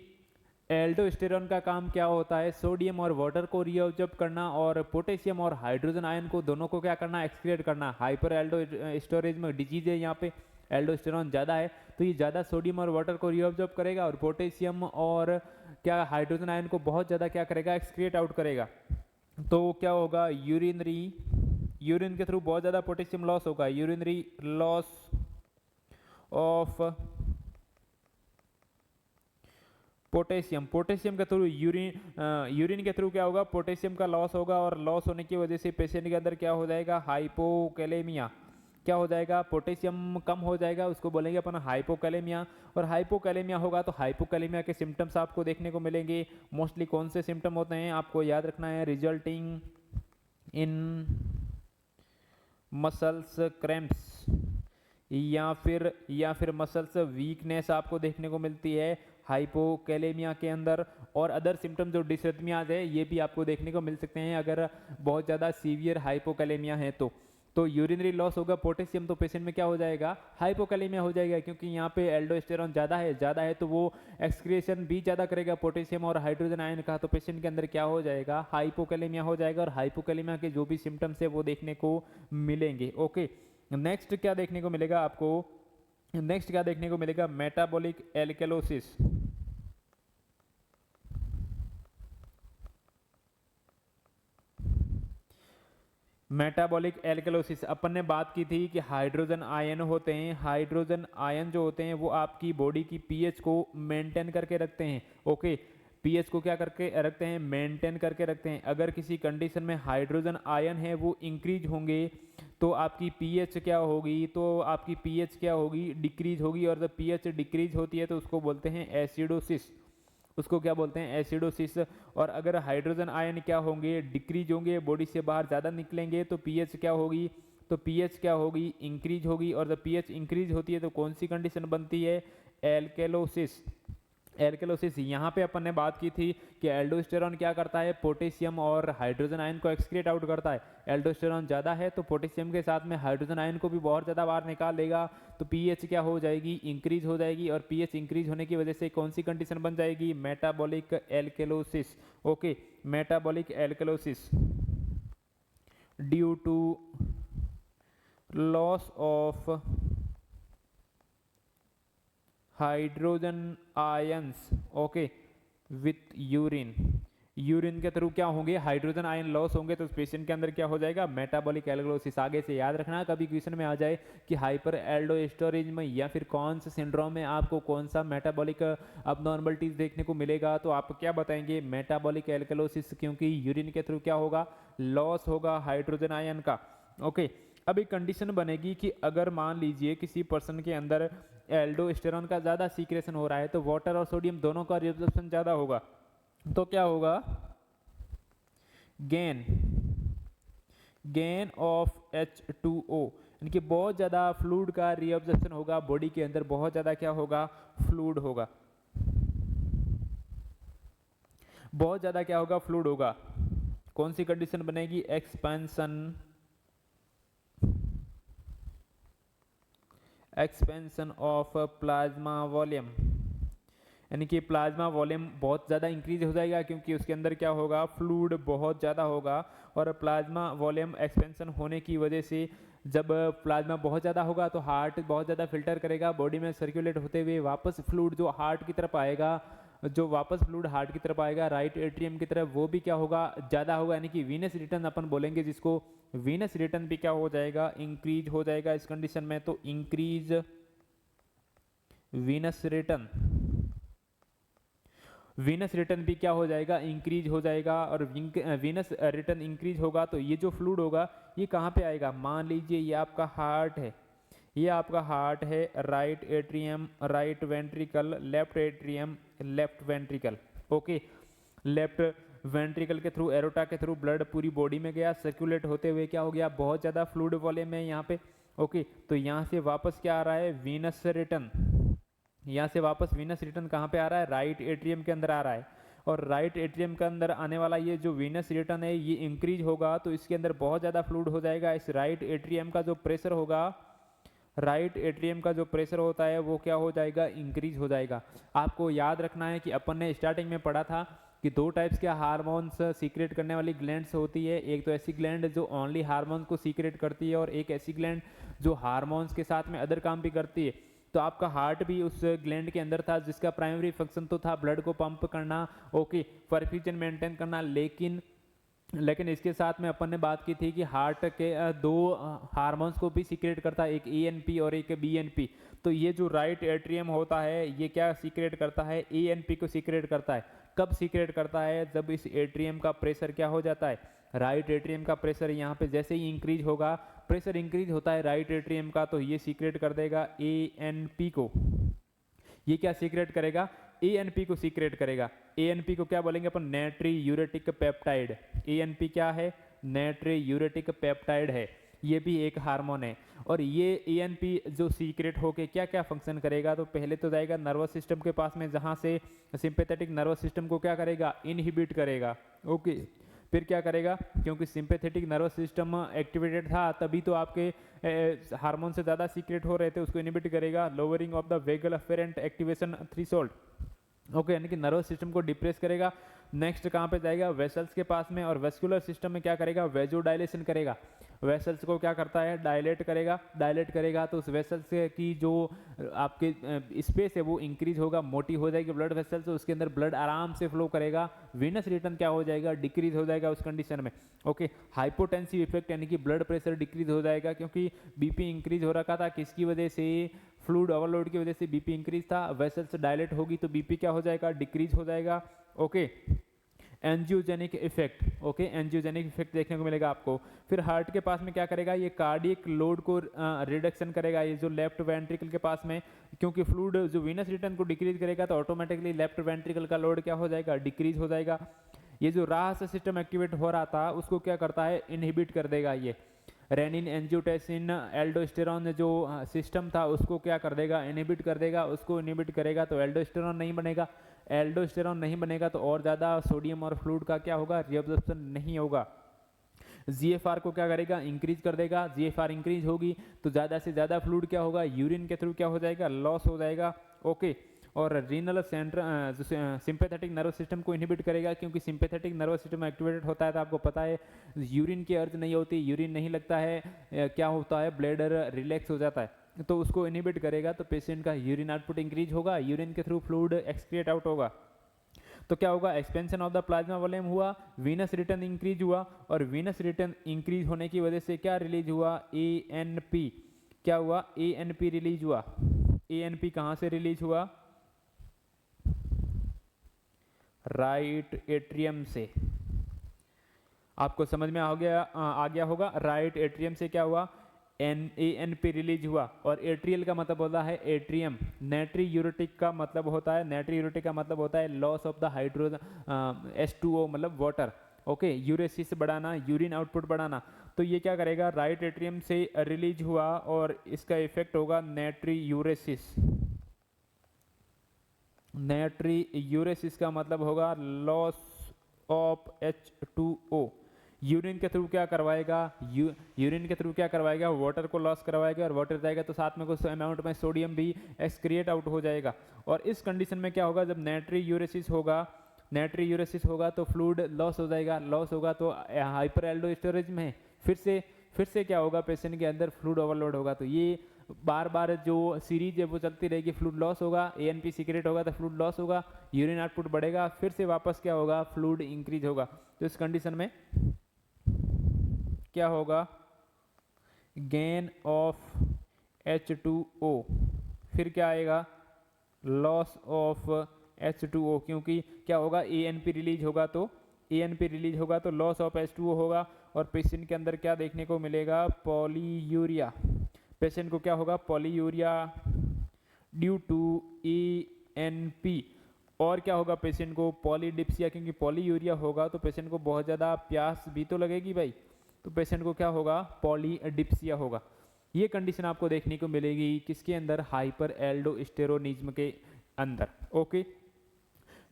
S1: एल्डोस्टेरॉन का काम क्या होता है, सोडियम और वाटर को रीऑब्जर्व करना और पोटेशियम और हाइड्रोजन आयन को दोनों को क्या करना, एक्सक्रिएट करना। हाइपर एल्डो स्टोरेज में डिजीज है, यहाँ पे एल्डोस्टेरॉन ज़्यादा है तो ये ज़्यादा सोडियम और वाटर को रीऑब्जर्व करेगा और पोटेशियम और क्या हाइड्रोजन आयन को बहुत ज़्यादा क्या करेगा, एक्सक्रिएट आउट करेगा। तो क्या होगा, यूरिन के थ्रू बहुत ज़्यादा पोटेशियम लॉस होगा, यूरिनरी लॉस ऑफ पोटेशियम के थ्रू यूरिन के थ्रू क्या होगा, पोटेशियम का लॉस होगा और लॉस होने की वजह से पेशेंट के अंदर क्या हो जाएगा, हाइपोकैलेमिया। क्या हो जाएगा, पोटेशियम कम हो जाएगा, उसको बोलेंगे अपन हाइपोकैलेमिया। और हाइपोकैलेमिया होगा तो हाइपोकैलेमिया के सिम्टम्स आपको देखने को मिलेंगे। मोस्टली कौन से सिम्टम होते हैं आपको याद रखना है, रिजल्टिंग इन मसल्स क्रैम्प्स या फिर मसल्स वीकनेस आपको देखने को मिलती है हाइपोकैलेमिया के अंदर। और अदर सिम्टम जो डिसरिथमियाज है ये भी आपको देखने को मिल सकते हैं अगर बहुत ज़्यादा सीवियर हाइपोकैलेमिया है तो यूरिनरी लॉस होगा पोटेशियम, तो पेशेंट में क्या हो जाएगा, हाइपोकैलेमिया हो जाएगा, क्योंकि यहाँ पे एल्डोस्टेरॉन ज़्यादा है तो वो एक्सक्रिएशन भी ज़्यादा करेगा पोटेशियम और हाइड्रोजन आयन का, तो पेशेंट के अंदर क्या हो जाएगा, हाइपोकैलेमिया हो जाएगा। और हाइपोकैलेमिया के जो भी सिम्टम्स है वो देखने को मिलेंगे। ओके, नेक्स्ट क्या देखने को मिलेगा आपको, नेक्स्ट क्या देखने को मिलेगा, मेटाबॉलिक एल्केलोसिस। मेटाबॉलिक एल्केलोसिस अपन ने बात की थी कि हाइड्रोजन आयन होते हैं, हाइड्रोजन आयन जो होते हैं वो आपकी बॉडी की पीएच को मेंटेन करके रखते हैं। ओके, पीएच को क्या करके रखते हैं, मेंटेन करके रखते हैं। अगर किसी कंडीशन में हाइड्रोजन आयन है वो इंक्रीज होंगे तो आपकी पीएच क्या होगी, तो आपकी पीएच क्या होगी, डिक्रीज होगी। और जब पीएच डिक्रीज होती है तो उसको बोलते हैं एसिडोसिस, उसको क्या बोलते हैं, एसिडोसिस। और अगर हाइड्रोजन आयन क्या होंगे, डिक्रीज होंगे, बॉडी से बाहर ज़्यादा निकलेंगे तो पीएच क्या होगी, तो पीएच क्या होगी, इंक्रीज होगी। और जब पीएच इंक्रीज होती है तो कौन सी कंडीशन बनती है, एल्केलोसिस। एल्केलोसिस यहाँ पे अपन ने बात की थी कि एल्डोस्टेरॉन क्या करता है, पोटेशियम और हाइड्रोजन आयन को एक्सक्रिएट आउट करता है। एल्डोस्टेरॉन ज़्यादा है तो पोटेशियम के साथ में हाइड्रोजन आयन को भी बहुत ज़्यादा बाहर निकाल लेगा, तो पीएच क्या हो जाएगी, इंक्रीज हो जाएगी। और पीएच इंक्रीज होने की वजह से कौन सी कंडीशन बन जाएगी, metabolic alkalosis. Okay, metabolic alkalosis due to loss of hydrogen ions, okay, with urine के थ्रू क्या होंगे, हाइड्रोजन आयन लॉस होंगे तो पेशेंट के अंदर क्या हो जाएगा, मेटाबॉलिक एल्केलोसिस। आगे से याद रखना, कभी क्वेश्चन में आ जाए कि हाइपर एल्डोस्टेरोनिज्म या फिर कौन से सिंड्रोम में आपको कौन सा मेटाबॉलिक अबनॉर्मलिटीज देखने को मिलेगा, तो आप क्या बताएंगे, मेटाबॉलिक एल्केलोसिस, क्योंकि यूरिन के थ्रू क्या होगा, लॉस होगा हाइड्रोजन आयन का। ओके, अब एक कंडीशन बनेगी कि अगर मान लीजिए किसी पर्सन के अंदर एल्डोस्टेरॉन का ज़्यादा सीक्रेशन हो रहा है तो वाटर और सोडियम दोनों का रिएब्जॉर्प्शन ज़्यादा होगा, तो क्या होगा, गेन ऑफ H2O, यानी कि बहुत ज़्यादा फ्लूइड का रिएब्जॉर्प्शन होगा बॉडी के अंदर, बहुत ज़्यादा क्या होगा, फ्लूइड होगा, बहुत ज़्यादा क्या होगा, फ्लूइड होगा। कौन सी कंडीशन बनेगी, एक्सपेंशन ऑफ प्लाज्मा वॉल्यूम, यानी कि प्लाज्मा वॉल्यूम बहुत ज़्यादा इंक्रीज हो जाएगा क्योंकि उसके अंदर क्या होगा, फ्लूइड बहुत ज़्यादा होगा। और प्लाज्मा वॉल्यूम एक्सपेंशन होने की वजह से जब प्लाज्मा बहुत ज़्यादा होगा तो हार्ट बहुत ज़्यादा फिल्टर करेगा, बॉडी में सर्कुलेट होते हुए वापस फ्लूइड जो हार्ट की तरफ आएगा, जो वापस फ्लूइड हार्ट की तरफ आएगा राइट एट्रियम की तरफ, वो भी क्या होगा, ज़्यादा होगा, यानी कि वीनस रिटर्न अपन बोलेंगे जिसको, वीनस रिटर्न भी क्या हो जाएगा, इंक्रीज हो जाएगा इस कंडीशन में। तो increase venous return, venous return भी क्या हो जाएगा, इंक्रीज हो जाएगा। और वीनस रिटर्न इंक्रीज होगा तो ये जो फ्लूइड होगा ये कहाँ पे आएगा, मान लीजिए ये आपका हार्ट है, ये आपका हार्ट है, right atrium right ventricle, left atrium left ventricle, okay. Left ventricle के थ्रू, एरोटा के थ्रू ब्लड पूरी बॉडी में गया, सर्कुलेट होते हुए क्या हो गया, बहुत ज़्यादा फ्लूइड वॉल्यूम है यहाँ पे, ओके। तो यहाँ से वापस क्या आ रहा है, वीनस रिटर्न, यहाँ से वापस वीनस रिटर्न कहाँ पे आ रहा है, राइट एट्रियम के अंदर आ रहा है। और राइट एट्रियम के अंदर आने वाला ये जो वीनस रिटर्न है ये इंक्रीज होगा तो इसके अंदर बहुत ज़्यादा फ्लूइड हो जाएगा। इस राइट एट्रियम का जो प्रेशर होगा, राइट एट्रियम का जो प्रेशर होता है वो क्या हो जाएगा, इंक्रीज हो जाएगा। आपको याद रखना है कि अपन ने स्टार्टिंग में पढ़ा था कि दो टाइप्स के हार्मोन्स सीक्रेट करने वाली ग्लैंड्स होती है। एक तो ऐसी ग्लैंड जो ओनली हार्मोन्स को सीक्रेट करती है और एक ऐसी ग्लैंड जो हार्मोन्स के साथ में अदर काम भी करती है। तो आपका हार्ट भी उस ग्लैंड के अंदर था जिसका प्राइमरी फंक्शन तो था ब्लड को पंप करना, ओके, परफ्यूजन मेंटेन करना। लेकिन इसके साथ में अपन ने बात की थी कि हार्ट के दो हार्मोन्स को भी सीक्रेट करता है, एक एएनपी और एक बीएनपी। तो ये जो राइट एट्रियम होता है ये क्या सीक्रेट करता है, एएनपी को सीक्रेट करता है। कब सीक्रेट करता है, जब इस एट्रियम का प्रेशर क्या हो जाता है, राइट एट्रियम का प्रेशर यहाँ पे जैसे ही इंक्रीज होगा, प्रेशर इंक्रीज होता है राइट एट्रियम का, तो ये सीक्रेट कर देगा एएनपी को। ये क्या सीक्रेट करेगा, एएनपी को सीक्रेट करेगा। एएनपी को क्या बोलेंगे अपन, नेट्री यूरेटिक पेप्टाइड। एएनपी क्या है, नेट्री यूरेटिक पेप्टाइड है, ये भी एक हार्मोन है। और ये एएनपी जो सीक्रेट होके क्या क्या फंक्शन करेगा, तो पहले तो जाएगा नर्वस सिस्टम के पास में, जहाँ से सिंपैथेटिक नर्वस सिस्टम को क्या करेगा, इनहिबिट करेगा, ओके। फिर क्या करेगा, क्योंकि सिंपैथेटिक नर्वस सिस्टम एक्टिवेटेड था तभी तो आपके हार्मोन से ज़्यादा सीक्रेट हो रहे थे, उसको इनहिबिट करेगा। Lowering of the vagal afferent activation threshold, okay, यानी कि नर्वस सिस्टम को डिप्रेस करेगा। नेक्स्ट कहाँ पे जाएगा, वेसल्स के पास में, और वेस्कुलर सिस्टम में क्या करेगा, वेजोडाइलेशन करेगा। वेसल्स को क्या करता है, डायलेट करेगा। डायलेट करेगा तो उस वेसल्स की जो आपके स्पेस है वो इंक्रीज होगा, मोटी हो जाएगी ब्लड वेसल्स, उसके अंदर ब्लड आराम से फ्लो करेगा। वीनस रिटर्न क्या हो जाएगा, डिक्रीज हो जाएगा उस कंडीशन में, ओके। हाइपोटेंसिव इफेक्ट, यानी कि ब्लड प्रेशर डिक्रीज हो जाएगा, क्योंकि बीपी इंक्रीज हो रखा था, किसकी वजह से, फ्लूइड ओवरलोड की वजह से बीपी इंक्रीज था। वेसल्स डायलेट होगी तो बीपी क्या हो जाएगा, डिक्रीज हो जाएगा, okay. Angiogenic effect, okay, angiogenic effect देखने को मिलेगा आपको। फिर हार्ट के पास में क्या करेगा, ये कार्डियक लोड को रिडक्शन करेगा, ये जो लेफ्ट वेंट्रिकल के पास में, क्योंकि फ्लूइड जो वीनस रिटर्न को डिक्रीज करेगा तो ऑटोमेटिकली लेफ्ट वेंट्रिकल का लोड क्या हो जाएगा, डिक्रीज हो जाएगा। ये जो रास सिस्टम एक्टिवेट हो रहा था उसको क्या करता है, इनहिबिट कर देगा। ये रेनिन एंजियोटेंसिन एल्डोस्टेरॉन जो सिस्टम था उसको क्या कर देगा, इनहिबिट कर देगा। उसको इनहिबिट करेगा तो एल्डोस्टेरॉन नहीं बनेगा। एल्डोस्टेरॉन नहीं बनेगा तो और ज़्यादा सोडियम और फ्लूइड का क्या होगा, रीअब्जॉर्प्शन नहीं होगा। जीएफआर को क्या करेगा, इंक्रीज कर देगा। जीएफआर इंक्रीज होगी तो ज़्यादा से ज़्यादा फ्लूइड क्या होगा, यूरिन के थ्रू क्या हो जाएगा, लॉस हो जाएगा, ओके। और renal centre sympathetic nervous system को इनहिबिट करेगा, क्योंकि सिंपैथेटिक नर्वस सिस्टम एक्टिवेटेड होता है तो आपको पता है यूरिन की अर्ज नहीं होती, यूरिन नहीं लगता है, क्या होता है, ब्लैडर रिलैक्स हो जाता है, तो उसको इनहिबिट करेगा तो पेशेंट का यूरिन आउटपुट इंक्रीज होगा, यूरिन के थ्रू फ्लूइड एक्सक्रिएट आउट होगा। तो क्या होगा, expansion of the plasma volume हुआ, वीनस रिटर्न इंक्रीज हुआ, और वीनस रिटर्न इंक्रीज होने की वजह से क्या रिलीज हुआ, एएनपी। क्या हुआ, एएनपी रिलीज हुआ। एएनपी कहाँ से रिलीज हुआ, राइट एट्रियम से। आपको समझ में आ गया होगा, राइट एट्रियम से क्या हुआ, एएनपी रिलीज हुआ। और एट्रियल का मतलब होता है एट्रियम। नेट्री यूरेटिक का मतलब होता है, नेट्री यूरेटिक का मतलब होता है loss of the hydrogen, H2O मतलब वाटर, ओके। यूरेसिस बढ़ाना, यूरिन आउटपुट बढ़ाना। तो ये क्या करेगा, राइट एट्रियम से रिलीज हुआ और इसका इफेक्ट होगा नेट्री यूरेसिस। नेट्री यूरेसिस का मतलब होगा लॉस ऑफ H2O। यूरिन के थ्रू क्या करवाएगा, यूरिन के थ्रू क्या करवाएगा, वाटर को लॉस करवाएगा, और वाटर जाएगा तो साथ में कुछ अमाउंट में सोडियम भी एक्सक्रिएट आउट हो जाएगा। और इस कंडीशन में क्या होगा, जब नेट्री यूरेसिस होगा, नेट्री यूरेसिस होगा तो फ्लूइड लॉस हो जाएगा, लॉस होगा तो हाइपर एल्डोस्टेरोनिज्म है, फिर से क्या होगा, पेशेंट के अंदर फ्लूइड ओवरलोड होगा। तो ये बार बार जो सीरीज है वो चलती रहेगी, फ्लूइड लॉस होगा, एएनपी सीक्रेट होगा तो फ्लूइड लॉस होगा, यूरिन आउटपुट बढ़ेगा, फिर से वापस क्या होगा, फ्लूइड इंक्रीज होगा। तो इस कंडीशन में क्या होगा, गेन ऑफ H2O, फिर क्या आएगा, लॉस ऑफ H2O, क्योंकि क्या होगा, ANP रिलीज होगा तो ANP रिलीज होगा तो लॉस ऑफ H2O होगा। और पेशेंट के अंदर क्या देखने को मिलेगा, पॉलीयूरिया। पेशेंट को क्या होगा, पॉलीयूरिया ड्यू टू ANP। और क्या होगा पेशेंट को, पॉलीडिप्सिया, क्योंकि पॉलीयूरिया होगा तो पेशेंट को बहुत ज़्यादा प्यास भी तो लगेगी भाई, तो पेशेंट को क्या होगा, पॉलीडिप्सिया होगा। ये कंडीशन आपको देखने को मिलेगी किसके अंदर, हाइपर एल्डोस्टेरोनिज्म के अंदर। ओके,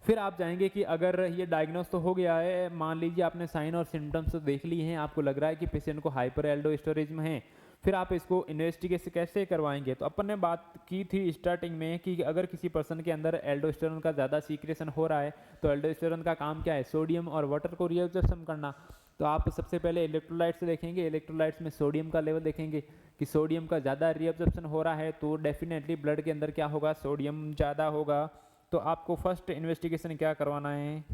S1: फिर आप जाएंगे कि अगर ये डायग्नोस तो हो गया है, मान लीजिए आपने साइन और सिम्टम्स तो देख लिए हैं, आपको लग रहा है कि पेशेंट को हाइपर एल्डोस्टेरोनिज्म है, फिर आप इसको इन्वेस्टिगेशन कैसे करवाएंगे। तो अपन ने बात की थी स्टार्टिंग में कि अगर किसी पर्सन के अंदर एल्डोस्टेरोन का ज़्यादा सीक्रेशन हो रहा है तो एल्डोस्टेरोन का काम क्या है, सोडियम और वाटर को रिएब्जॉर्प्शन करना। तो आप सबसे पहले इलेक्ट्रोलाइट्स देखेंगे, इलेक्ट्रोलाइट्स में सोडियम का लेवल देखेंगे कि सोडियम का ज़्यादा रिएब्जॉर्प्शन हो रहा है तो डेफिनेटली ब्लड के अंदर क्या होगा, सोडियम ज़्यादा होगा। तो आपको फर्स्ट इन्वेस्टिगेशन क्या करवाना है,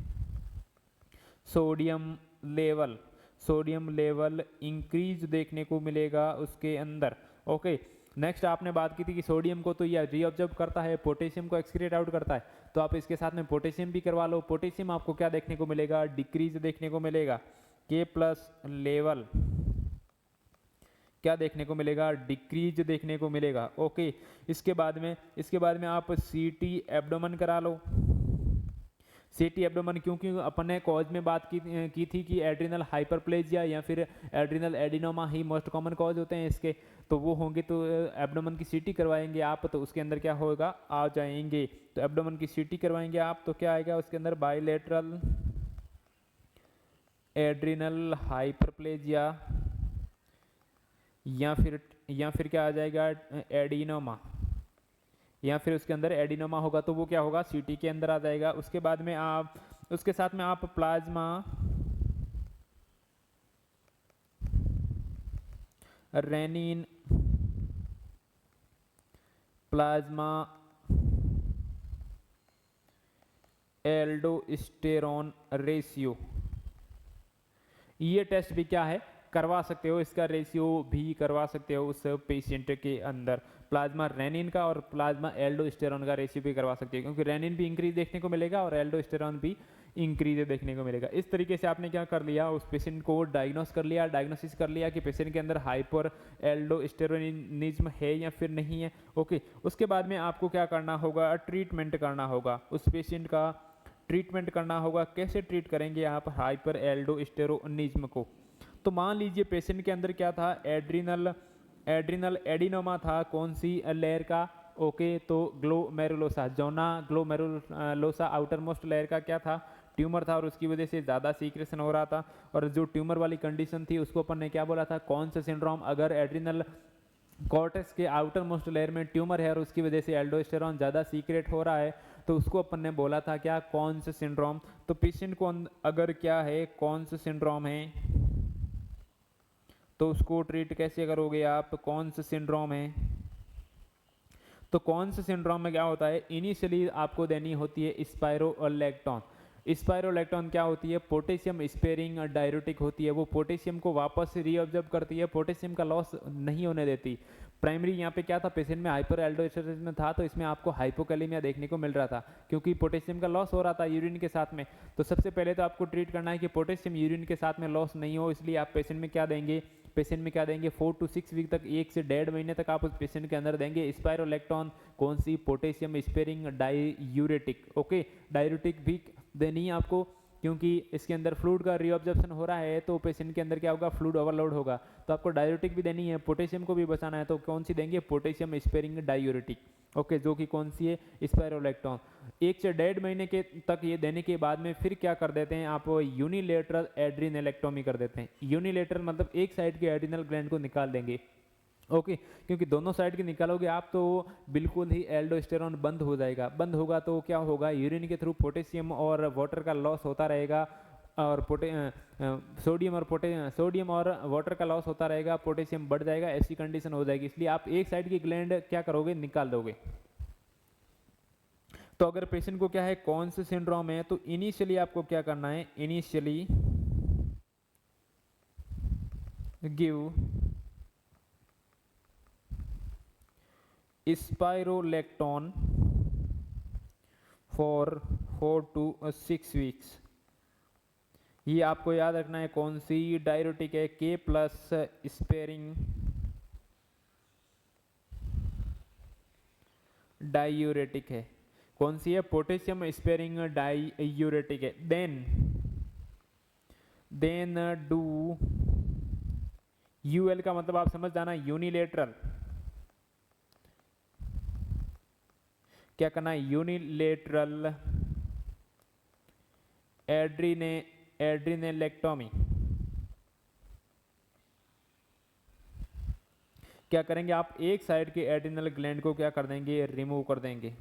S1: सोडियम लेवल इंक्रीज देखने को मिलेगा उसके अंदर। ओके, नेक्स्ट आपने बात की थी कि सोडियम को तो यह रीअब्जॉर्ब करता है, पोटेशियम को एक्सक्रीट आउट करता है, तो आप इसके साथ में पोटेशियम भी करवा लो। पोटेशियम आपको क्या देखने को मिलेगा, डिक्रीज देखने को मिलेगा, K+ लेवल क्या देखने को मिलेगा, डिक्रीज देखने को मिलेगा। ओके, इसके बाद में आप CT एब्डोमेन करा लो। CT एब्डोमेन क्योंकि अपन ने कॉज में बात की थी कि एड्रिनल हाइपरप्लेजिया या फिर एड्रिनल एडिनोमा ही मोस्ट कॉमन कॉज होते हैं इसके, तो वो होंगे तो एब्डोमेन की CT करवाएंगे आप, तो उसके अंदर क्या होगा, आ जाएंगे। तो एब्डोमेन की CT करवाएंगे आप तो क्या आएगा उसके अंदर, बाइलेटरल एड्रिनल हाइपरप्लेजिया या फिर क्या आ जाएगा, एडिनोमा, या फिर उसके अंदर एडिनोमा होगा तो वो क्या होगा, CT के अंदर आ जाएगा। उसके बाद में आप उसके साथ में आप plasma renin, plasma aldosterone ratio, ये टेस्ट भी क्या है, करवा सकते हो, इसका रेशियो भी करवा सकते हो उस पेशेंट के अंदर। प्लाज्मा रेनिन का और प्लाज्मा एल्डोस्टेरोन का रेशियो भी करवा सकते हो, क्योंकि रेनिन भी इंक्रीज देखने को मिलेगा और एल्डोस्टेरोन भी इंक्रीज देखने को मिलेगा। इस तरीके से आपने क्या कर लिया, उस पेशेंट को डायग्नोसिस कर लिया कि पेशेंट के अंदर हाइपर एल्डोस्टेरोनिज्म है या फिर नहीं है। ओके, उसके बाद में आपको क्या करना होगा, ट्रीटमेंट करना होगा, उस पेशेंट का ट्रीटमेंट करना होगा। कैसे ट्रीट करेंगे आप हाइपर एल्डोस्टेरोनिज्म को, तो मान लीजिए पेशेंट के अंदर क्या था, एड्रिनल एडिनोमा था, कौन सी लेयर का, ओके, तो glomerulosa, zona glomerulosa outermost layer का क्या था, ट्यूमर था, और उसकी वजह से ज़्यादा सीक्रेशन हो रहा था। और जो ट्यूमर वाली कंडीशन थी उसको अपन ने क्या बोला था, कौन सा सिंड्रोम, अगर एड्रिनल कॉर्टेक्स के आउटर मोस्ट लेयर में ट्यूमर है और उसकी वजह से एल्डोस्टेरॉन ज़्यादा सीक्रेट हो रहा है तो उसको अपन ने बोला था क्या, कौन सा सिंड्रोम। तो पेशेंट को अगर क्या है, कौन सा सिंड्रोम है, तो उसको ट्रीट कैसे करोगे आप, कौन सा सिंड्रोम है। तो कौन से सिंड्रोम में क्या होता है, इनिशियली आपको देनी होती है स्पाइरोलेक्टोन। स्पाइरोलेक्टोन क्या होती है, पोटेशियम स्पेयरिंग डाययूरेटिक होती है, वो पोटेशियम को वापस रीअब्जॉर्ब करती है, पोटेशियम का लॉस नहीं होने देती। प्राइमरी यहाँ पे क्या था, पेशेंट में हाइपर एल्डोस्टेरोनिज्म था तो इसमें आपको हाइपोकैलेमिया देखने को मिल रहा था क्योंकि पोटेशियम का लॉस हो रहा था यूरिन के साथ में। तो सबसे पहले तो आपको ट्रीट करना है कि पोटेशियम यूरिन के साथ में लॉस नहीं हो, इसलिए आप पेशेंट में क्या देंगे, 4 to 6 वीक तक, 1 से 1.5 महीने तक आप उस पेशेंट के अंदर देंगे स्पाइरोलेक्टोन, कौन सी, potassium sparing diuretic. Okay, diuretic भी देनी है आपको क्योंकि इसके अंदर फ्लूइड का रीअब्जॉर्प्शन हो रहा है तो पेशेंट के अंदर क्या होगा, फ्लूइड ओवरलोड होगा, तो आपको डाययूरेटिक भी देनी है, पोटेशियम को भी बचाना है, तो कौन सी देंगे, पोटेशियम स्पेयरिंग डाययूरेटिक। ओके, जो कि कौन सी है, स्पाइरोलेक्टोन। 1 से 1.5 महीने के तक ये देने के बाद में फिर क्या कर देते हैं आप, यूनिलेटरल एड्रिनेलेक्टोमी कर देते हैं। यूनिलेटरल मतलब एक साइड के एड्रिनल ग्लैंड को निकाल देंगे। ओके, क्योंकि दोनों साइड के निकालोगे आप तो बिल्कुल ही एल्डोस्टेरॉन बंद हो जाएगा। बंद होगा तो क्या होगा, यूरिन के थ्रू पोटेशियम और वाटर का लॉस होता रहेगा, और सोडियम और वाटर का लॉस होता रहेगा, पोटेशियम बढ़ जाएगा, ऐसी कंडीशन हो जाएगी। इसलिए आप एक साइड की ग्लैंड क्या करोगे, निकाल दोगे। तो अगर पेशेंट को क्या है, कॉन्स सिंड्रोम है, तो इनिशियली आपको क्या करना है, initially give स्पाइरोलेक्टोन for 4 to 6 weeks. ये आपको याद रखना है, कौन सी डायरेटिक है, के प्लस स्पेरिंग डायूरेटिक है। कौन सी है, पोटेशियम स्पेरिंग डायूरेटिक है। देन डू, यूएल का मतलब आप समझ जाना, यूनिलेटरल। क्या करना है, यूनिलेटरल एड्रीनेलेक्टोमी। क्या करेंगे आप, एक साइड के एड्रिनल ग्लैंड को क्या कर देंगे, रिमूव कर देंगे।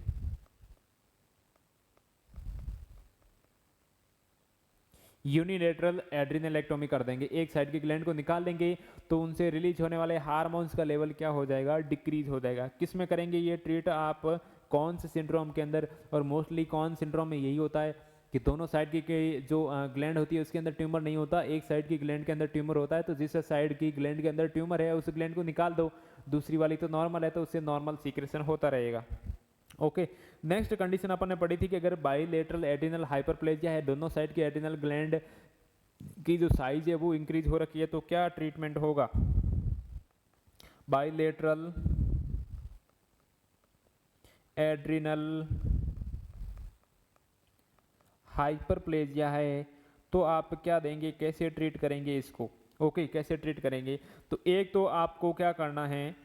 S1: यूनिलेटरल एड्रिनलेक्टोमी कर देंगे, एक साइड के ग्लैंड को निकाल देंगे, तो उनसे रिलीज होने वाले हार्मोन्स का लेवल क्या हो जाएगा, डिक्रीज हो जाएगा। किस में करेंगे ये ट्रीट, आप कॉन्स सिंड्रोम के अंदर। और मोस्टली कॉन्स सिंड्रोम में यही होता है कि दोनों साइड की जो ग्लैंड होती है उसके अंदर ट्यूमर नहीं होता, एक साइड की ग्लैंड के अंदर ट्यूमर होता है। तो जिस साइड की ग्लैंड के अंदर ट्यूमर है उस ग्लैंड को निकाल दो, दूसरी वाली तो नॉर्मल है, तो उससे नॉर्मल सीक्रेशन होता रहेगा। ओके, नेक्स्ट कंडीशन अपन ने पढ़ी थी कि अगर बाइलेटरल एड्रिनल हाइपरप्लेजिया है, दोनों साइड की एड्रिनल ग्लैंड की जो साइज है वो इंक्रीज हो रखी है, तो क्या ट्रीटमेंट होगा। बाइलेटरल एड्रिनल हाइपरप्लेजिया है तो आप क्या देंगे, कैसे ट्रीट करेंगे इसको। ओके, कैसे ट्रीट करेंगे, तो एक तो आपको क्या करना है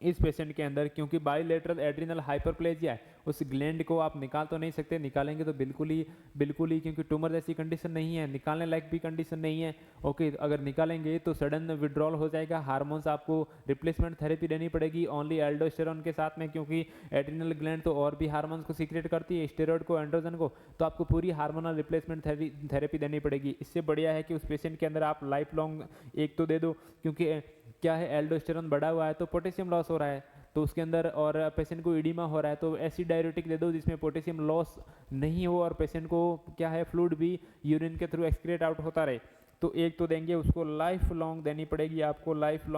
S1: इस पेशेंट के अंदर, क्योंकि बाइलेटरल एड्रिनल हाइपरप्लेजिया है, उस ग्लैंड को आप निकाल तो नहीं सकते, निकालेंगे तो बिल्कुल ही क्योंकि ट्यूमर जैसी कंडीशन नहीं है, निकालने लायक भी कंडीशन नहीं है। ओके, अगर निकालेंगे तो सडन विड्रॉल हो जाएगा, हार्मोन्स आपको रिप्लेसमेंट थेरेपी देनी पड़ेगी ओनली एल्डोस्टेरोन के साथ में, क्योंकि एड्रिनल ग्लैंड तो और भी हार्मोन्स को सीक्रेट करती है, स्टेरॉइड को, एंड्रोजन को, तो आपको पूरी हार्मोनल रिप्लेसमेंट थेरेपी देनी पड़ेगी। इससे बढ़िया है कि उस पेशेंट के अंदर आप लाइफ लॉन्ग एक तो दे दो, क्योंकि क्या है, एल्डोस्टेरोन बढ़ा हुआ है तो पोटेशियम लॉस हो रहा है तो उसके अंदर, और पेशेंट को इडीमा हो रहा है तो ऐसी डायरेटिक दे दो जिसमें पोटेशियम लॉस नहीं हो और पेशेंट को क्या है, फ्लूइड भी यूरिन के थ्रू एक्सक्रीट आउट होता रहे। तो एक तो देंगे, उसको लाइफ लॉन्ग देनी पड़ेगी आपको, life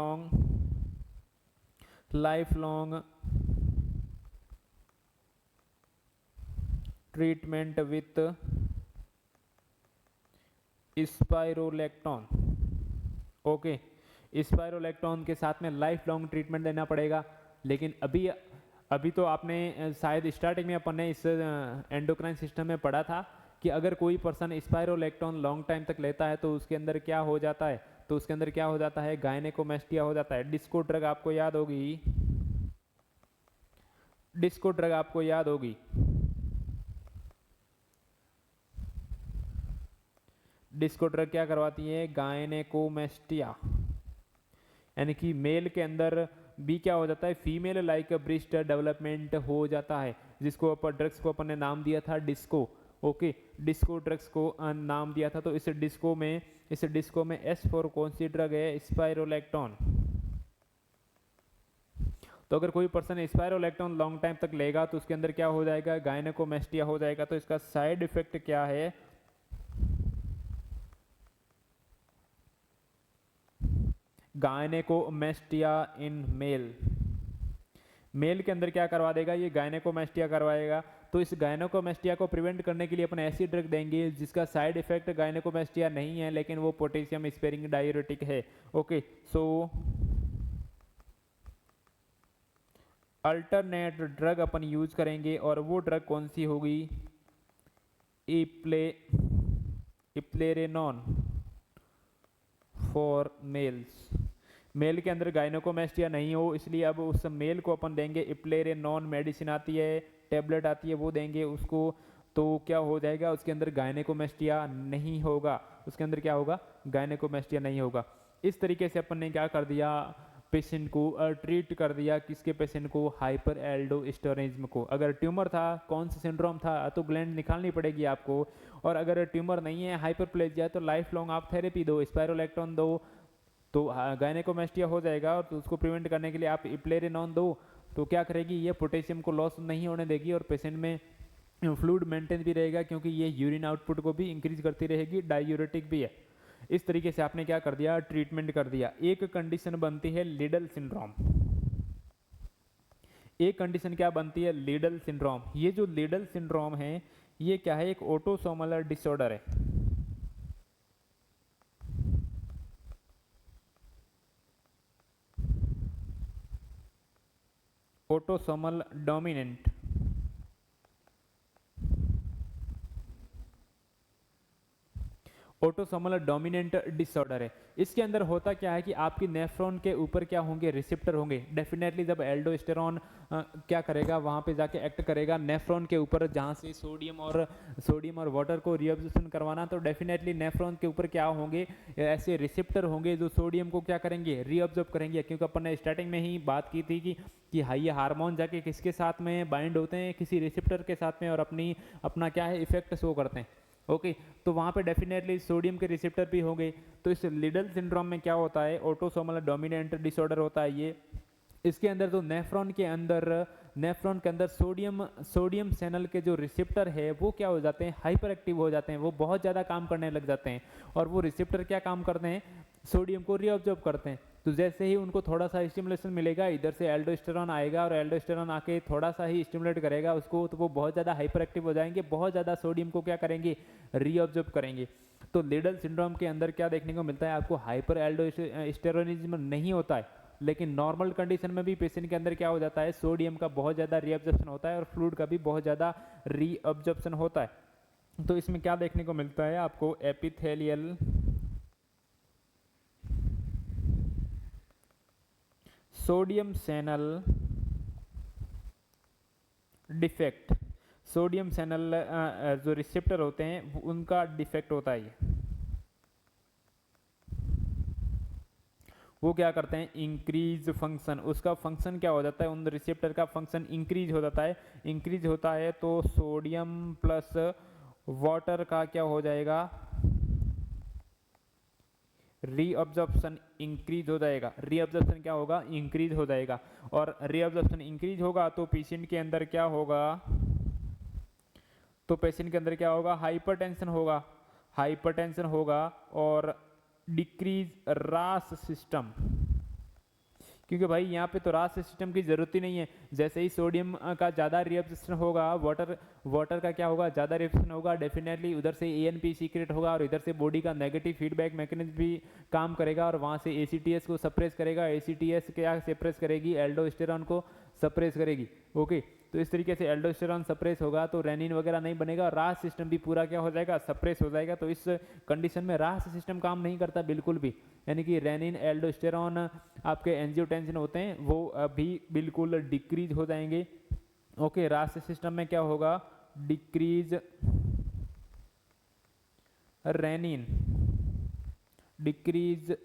S1: long treatment with स्पाइरोलेक्टोन। Okay, स्पाइरोलेक्टोन के साथ में लाइफ लॉन्ग ट्रीटमेंट देना पड़ेगा। लेकिन अभी तो आपने शायद स्टार्टिंग में अपन ने इस एंडोक्राइन सिस्टम में पढ़ा था कि अगर कोई पर्सन स्पाइरोलेक्टोन लॉन्ग टाइम तक लेता है तो उसके अंदर क्या हो जाता है, तो उसके अंदर क्या हो जाता है, गायनेकोमेस्टिया हो जाता है। डिस्को ड्रग आपको याद होगी, डिस्को ड्रग आपको याद होगी, डिस्को ड्रग क्या करवाती है, गायनेकोमेस्टिया, यानी कि मेल के अंदर भी क्या हो जाता है, फीमेल लाइक ब्रेस्ट डेवलपमेंट हो जाता है, जिसको अपन ड्रग्स को अपन ने नाम दिया था डिस्को। ओके, डिस्को ड्रग्स को नाम दिया था। तो इस डिस्को में एस फॉर कौन सी ड्रग है, स्पाइरोलेक्टोन। तो अगर कोई पर्सन स्पाइरोलेक्टोन लॉन्ग टाइम तक लेगा तो उसके अंदर क्या हो जाएगा, गायनेकोमेस्टिया हो जाएगा। तो इसका साइड इफेक्ट क्या है, गायनेकोमेस्टिया इन मेल के अंदर क्या करवा देगा, ये गायनेकोमेस्टिया करवाएगा। तो इस गायनेकोमेस्टिया को प्रिवेंट करने के लिए अपन ऐसी ड्रग देंगे जिसका साइड इफेक्ट गायनेकोमेस्टिया नहीं है, लेकिन वो पोटेशियम स्पेरिंग डायूरेटिक है। ओके, सो अल्टरनेट ड्रग अपन यूज करेंगे, और वो ड्रग कौन सी होगी, इप्लेरेनॉन फॉर मेल्स। मेल के अंदर गायनेकोमेस्टिया नहीं हो, इसलिए अब उस मेल को अपन देंगे इप्लेरेनॉन, मेडिसिन आती है, टैबलेट आती है, वो देंगे उसको। तो क्या हो जाएगा, उसके अंदर गायनेकोमेस्टिया नहीं होगा, उसके अंदर क्या होगा, गायनेकोमेस्टिया नहीं होगा। इस तरीके से अपन ने क्या कर दिया, पेशेंट को ट्रीट कर दिया, किसके पेशेंट को, हाइपर एल्डोस्टेरोनिज्म को। अगर ट्यूमर था, कौन सा सिंड्रोम था, तो ग्लैंड निकालनी पड़ेगी आपको। और अगर ट्यूमर नहीं है, हाइपरप्लेजिया, तो लाइफ लॉन्ग आप थेरेपी दो, स्पाइरोलैक्टोन दो, तो गायनेकोमेस्टिया हो जाएगा। और तो उसको प्रिवेंट करने के लिए आप इप्लेरिनोन दो, तो क्या करेगी ये, पोटेशियम को लॉस नहीं होने देगी और पेशेंट में फ्लूइड मेंटेन भी रहेगा, क्योंकि ये यूरिन आउटपुट को भी इंक्रीज करती रहेगी, डायूरेटिक भी है। इस तरीके से आपने क्या कर दिया, ट्रीटमेंट कर दिया। एक कंडीशन बनती है लिडल सिंड्रोम। एक कंडीशन क्या बनती है, लिडल सिंड्रोम। ये जो लिडल सिंड्रोम है ये क्या है, एक ऑटोसोमल डिसऑर्डर है। Autosomal dominant. Autosomal dominant disorder है। इसके अंदर होता क्या है कि आपकी नेफ्रॉन के ऊपर क्या होंगे, रिसेप्टर होंगे। डेफिनेटली जब एल्डोस्टेरॉन क्या करेगा, वहां पे जाके एक्ट करेगा नेफ्रॉन के ऊपर, जहां से सोडियम और वाटर को रीअब्जॉर्प्शन करवाना, तो डेफिनेटली नेफ्रॉन के ऊपर क्या होंगे, ऐसे रिसेप्टर होंगे जो सोडियम को क्या करेंगे, रीअब्जॉर्ब करेंगे। क्योंकि अपन ने स्टार्टिंग में ही बात की थी कि ये हार्मोन जाके किसके साथ में बाइंड होते हैं, किसी रिसेप्टर के साथ में, और अपना क्या है, इफेक्ट शो करते हैं। ओके तो वहाँ पे डेफिनेटली सोडियम के रिसेप्टर भी होंगे। तो इस लिडल सिंड्रोम में क्या होता है, ऑटोसोमल डोमिनेंट डिसऑर्डर होता है ये। इसके अंदर जो नेफ्रॉन के अंदर सोडियम चैनल के जो रिसेप्टर है वो क्या हो जाते हैं, हाइपर एक्टिव हो जाते हैं, वो बहुत ज़्यादा काम करने लग जाते हैं। और वो रिसेप्टर क्या काम करते हैं, सोडियम को रीअब्जॉर्ब करते हैं। तो जैसे ही उनको थोड़ा सा स्टिमुलेशन मिलेगा, इधर से एल्डोस्टेरॉन आएगा और एल्डोस्टेरॉन आके थोड़ा सा ही स्टिमुलेट करेगा उसको, तो वो बहुत ज़्यादा हाइपर एक्टिव हो जाएंगे, बहुत ज़्यादा सोडियम को क्या करेंगे, रीअब्जॉर्ब करेंगे। तो लिडल सिंड्रोम के अंदर क्या देखने को मिलता है आपको, हाइपर एल्डोस्टेरोनिज्म नहीं होता है, लेकिन नॉर्मल कंडीशन में भी पेशेंट के अंदर क्या हो जाता है, सोडियम का बहुत ज़्यादा रीअब्जॉर्प्शन होता है और फ्लूइड का भी बहुत ज़्यादा रीअब्जॉर्प्शन होता है। तो इसमें क्या देखने को मिलता है आपको, epithelial sodium channel defect. Sodium channel जो रिसेप्टर होते हैं उनका डिफेक्ट होता है ये। वो क्या करते हैं, इंक्रीज फंक्शन, उसका फंक्शन क्या हो जाता है, उन रिसेप्टर का फंक्शन इंक्रीज हो जाता है। इंक्रीज होता है तो सोडियम प्लस वाटर का क्या हो जाएगा, रीअब्जॉर्प्शन इंक्रीज हो जाएगा। रीअब्जॉर्प्शन क्या होगा, इंक्रीज हो जाएगा। और रीअब्जॉर्प्शन इंक्रीज होगा तो पेशेंट के अंदर क्या होगा, तो पेशेंट के अंदर क्या होगा, हाइपरटेंशन होगा। हाइपरटेंशन होगा और डिक्रीज रास सिस्टम, क्योंकि भाई यहाँ पे तो रास सिस्टम की जरूरत ही नहीं है। जैसे ही सोडियम का ज़्यादा रिएब्जॉर्प्शन होगा, वाटर का क्या होगा, ज़्यादा रिएब्जॉर्प्शन होगा, डेफिनेटली उधर से एएनपी सीक्रेट होगा और इधर से बॉडी का नेगेटिव फीडबैक मैकेनिज्म भी काम करेगा और वहाँ से एसीटीएस को सप्रेस करेगा। एसीटीएस क्या सप्रेस करेगी, एल्डोस्टेरॉन को सप्रेस करेगी। ओके तो इस तरीके से एल्डोस्टेरॉन सप्रेस होगा तो रेनिन वगैरह नहीं बनेगा, रास सिस्टम भी पूरा क्या हो जाएगा, सप्रेस हो जाएगा। तो इस कंडीशन में रास सिस्टम काम नहीं करता बिल्कुल भी, यानी कि रेनिन एल्डोस्टेरॉन आपके एंजियोटेंसिन होते हैं वो अभी बिल्कुल डिक्रीज हो जाएंगे। ओके रास सिस्टम में क्या होगा, डिक्रीज रेनिन, डिक्रीज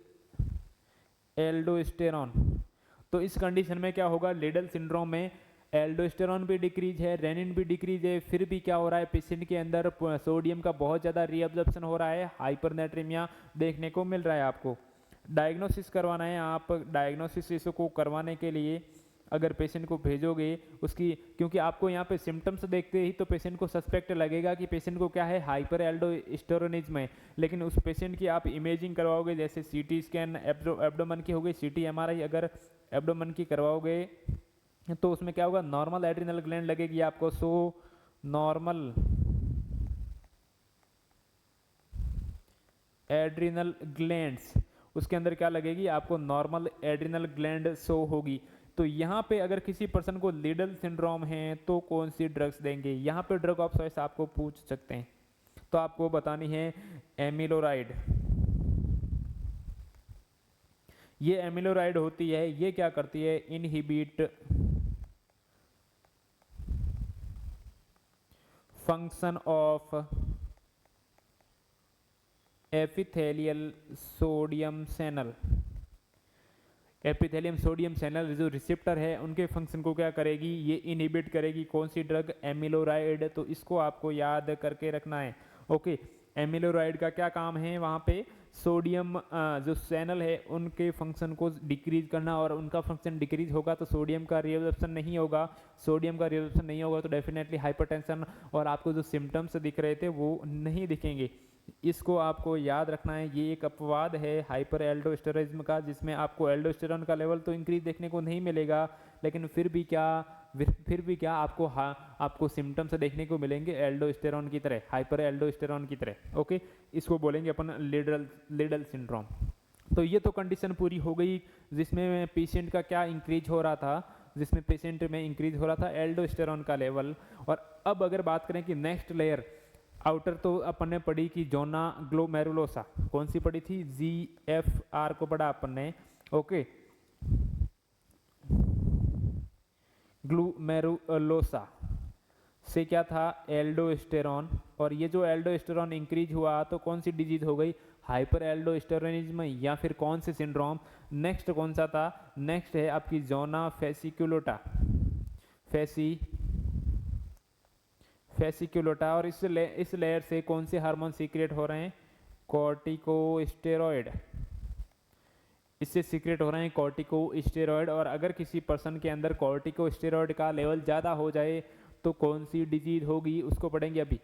S1: एल्डोस्टेरॉन। तो इस कंडीशन में क्या होगा, लिडल सिंड्रोम में एल्डोस्टेरॉन भी डिक्रीज है, रेनिन भी डिक्रीज है, फिर भी क्या हो रहा है, पेशेंट के अंदर सोडियम का बहुत ज़्यादा रीअब्जॉर्प्शन हो रहा है, हाइपरनेट्रीमिया देखने को मिल रहा है। आपको डायग्नोसिस करवाना है, आप डायग्नोसिस इसको करवाने के लिए अगर पेशेंट को भेजोगे उसकी, क्योंकि आपको यहाँ पे सिम्टम्स देखते ही तो पेशेंट को सस्पेक्ट लगेगा कि पेशेंट को क्या है, हाइपर एल्डोस्टेरोनिज्म है। लेकिन उस पेशेंट की आप इमेजिंग करवाओगे, जैसे सीटी स्कैन एब्डोमेन की हो गई, सीटी एमआरआई अगर एब्डोमेन की करवाओगे तो उसमें क्या होगा, नॉर्मल एड्रिनल ग्लैंड लगेगी आपको। सो नॉर्मल एड्रिनल ग्लैंड्स, उसके अंदर क्या लगेगी आपको, नॉर्मल एड्रिनल ग्लैंड शो होगी। तो यहाँ पे अगर किसी पर्सन को लिडल सिंड्रोम है तो कौन सी ड्रग्स देंगे, यहाँ पे ड्रग ऑफ चॉइस आपको पूछ सकते हैं। तो आपको बतानी है एमिलोराइड। ये एमिलोराइड होती है, ये क्या करती है, inhibit function of epithelial sodium channel. Epithelium sodium channel जो रिसेप्टर है उनके फंक्शन को क्या करेगी, ये इनहिबिट करेगी। कौन सी ड्रग, एमिलोराइड। तो इसको आपको याद करके रखना है। ओके, एमिलोराइड का क्या काम है, वहाँ पे सोडियम जो चैनल है उनके फंक्शन को डिक्रीज करना, और उनका फंक्शन डिक्रीज होगा तो सोडियम का रिएब्जॉर्प्शन नहीं होगा। सोडियम का रिएब्जॉर्प्शन नहीं होगा तो डेफिनेटली हाइपरटेंशन और आपको जो सिम्टम्स दिख रहे थे वो नहीं दिखेंगे। इसको आपको याद रखना है। ये एक अपवाद है हाइपर एल्डोस्टेरोनिज्म का, जिसमें आपको एल्डोस्टेरोन का लेवल तो इंक्रीज देखने को नहीं मिलेगा, लेकिन फिर भी क्या आपको सिम्टम्स देखने को मिलेंगे एल्डोस्टेरोन की तरह, हाइपर एल्डोस्टेरोन की तरह। ओके, इसको बोलेंगे अपन लिडल सिंड्रोम। तो ये तो कंडीशन पूरी हो गई जिसमें पेशेंट का क्या इंक्रीज हो रहा था, जिसमें पेशेंट में इंक्रीज हो रहा था एल्डोस्टेरोन का लेवल। और अब अगर बात करें कि नेक्स्ट लेयर, आउटर तो अपन ने पढ़ी कि जोना ग्लोमेरुलोसा, कौन सी पढ़ी थी, GFR को पढ़ा अपन ने। ओके, ग्लूमेरुलोसा से क्या था, एल्डोस्टेरॉन। और ये जो एल्डोस्टेरॉन इंक्रीज हुआ तो कौन सी डिजीज हो गई, हाइपर एल्डोस्टेरोनिज्म, या फिर कौन से सिंड्रोम। नेक्स्ट कौन सा था, नेक्स्ट है आपकी जोना फेसिकुलोटा, फेसिकुलोटा। और इस लेयर से कौन से हार्मोन सीक्रेट हो रहे हैं, कॉर्टिकोस्टेरॉइड, इससे सीक्रेट हो रहे हैं कॉर्टिकोस्टेरॉइड। और अगर किसी पर्सन के अंदर कॉर्टिकोस्टेरॉइड का लेवल ज़्यादा हो जाए तो कौन सी डिजीज होगी, उसको पढ़ेंगे अभी।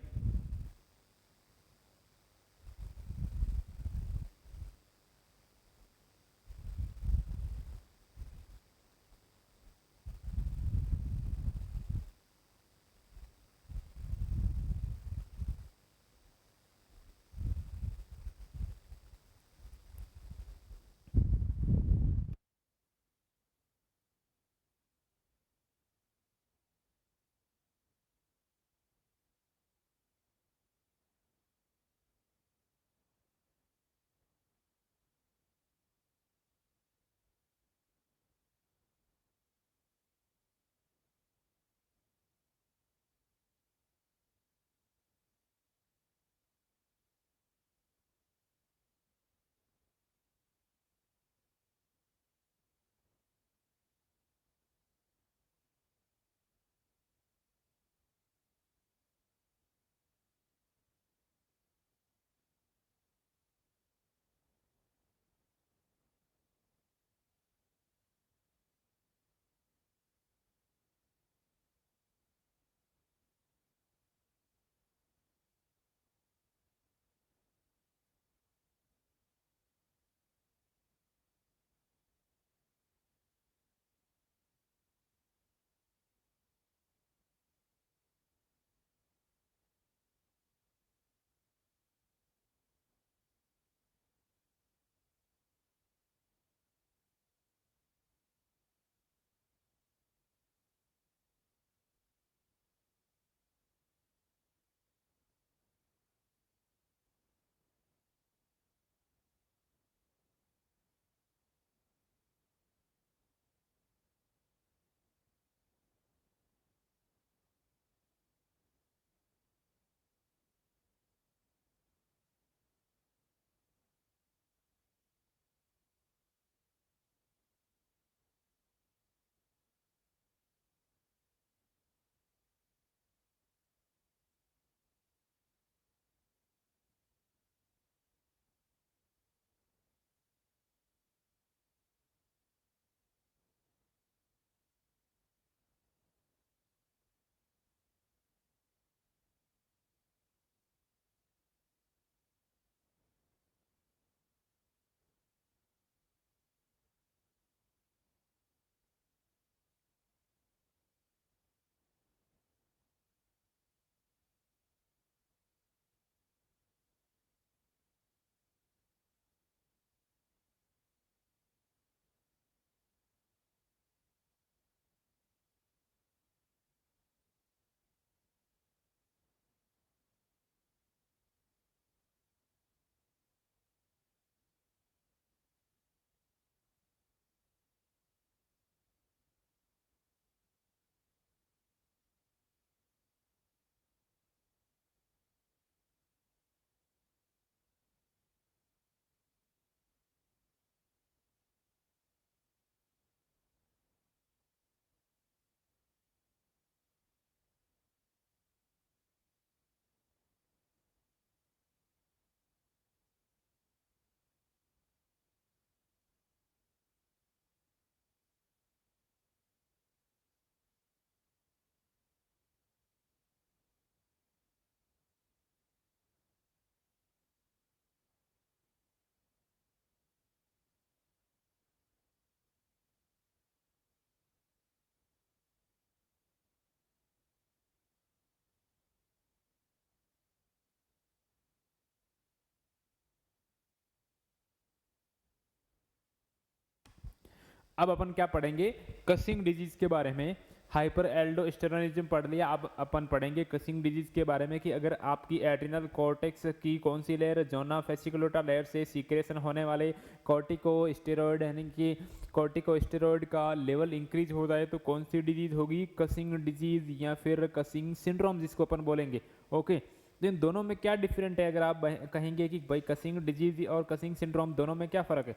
S1: अब अपन क्या पढ़ेंगे, कसिंग डिजीज के बारे में। हाइपर एल्डोस्टेरोनिज्म पढ़ लिया, अब अपन पढ़ेंगे कसिंग डिजीज के बारे में कि अगर आपकी एड्रिनल कॉर्टेक्स की कौन सी लेयर, जोना फेसिकुलोटा लेयर से सीक्रेशन होने वाले कॉर्टिकोस्टेरॉइड यानी कि कॉर्टिकोस्टेरॉइड का लेवल इंक्रीज हो जाए तो कौन सी डिजीज होगी, कसिंग डिजीज या फिर कसिंग सिंड्रोम जिसको अपन बोलेंगे। ओके, तो इन दोनों में क्या डिफरेंट है, अगर आप कहेंगे कि भाई कसिंग डिजीज और कसिंग सिंड्रोम दोनों में क्या फ़र्क है,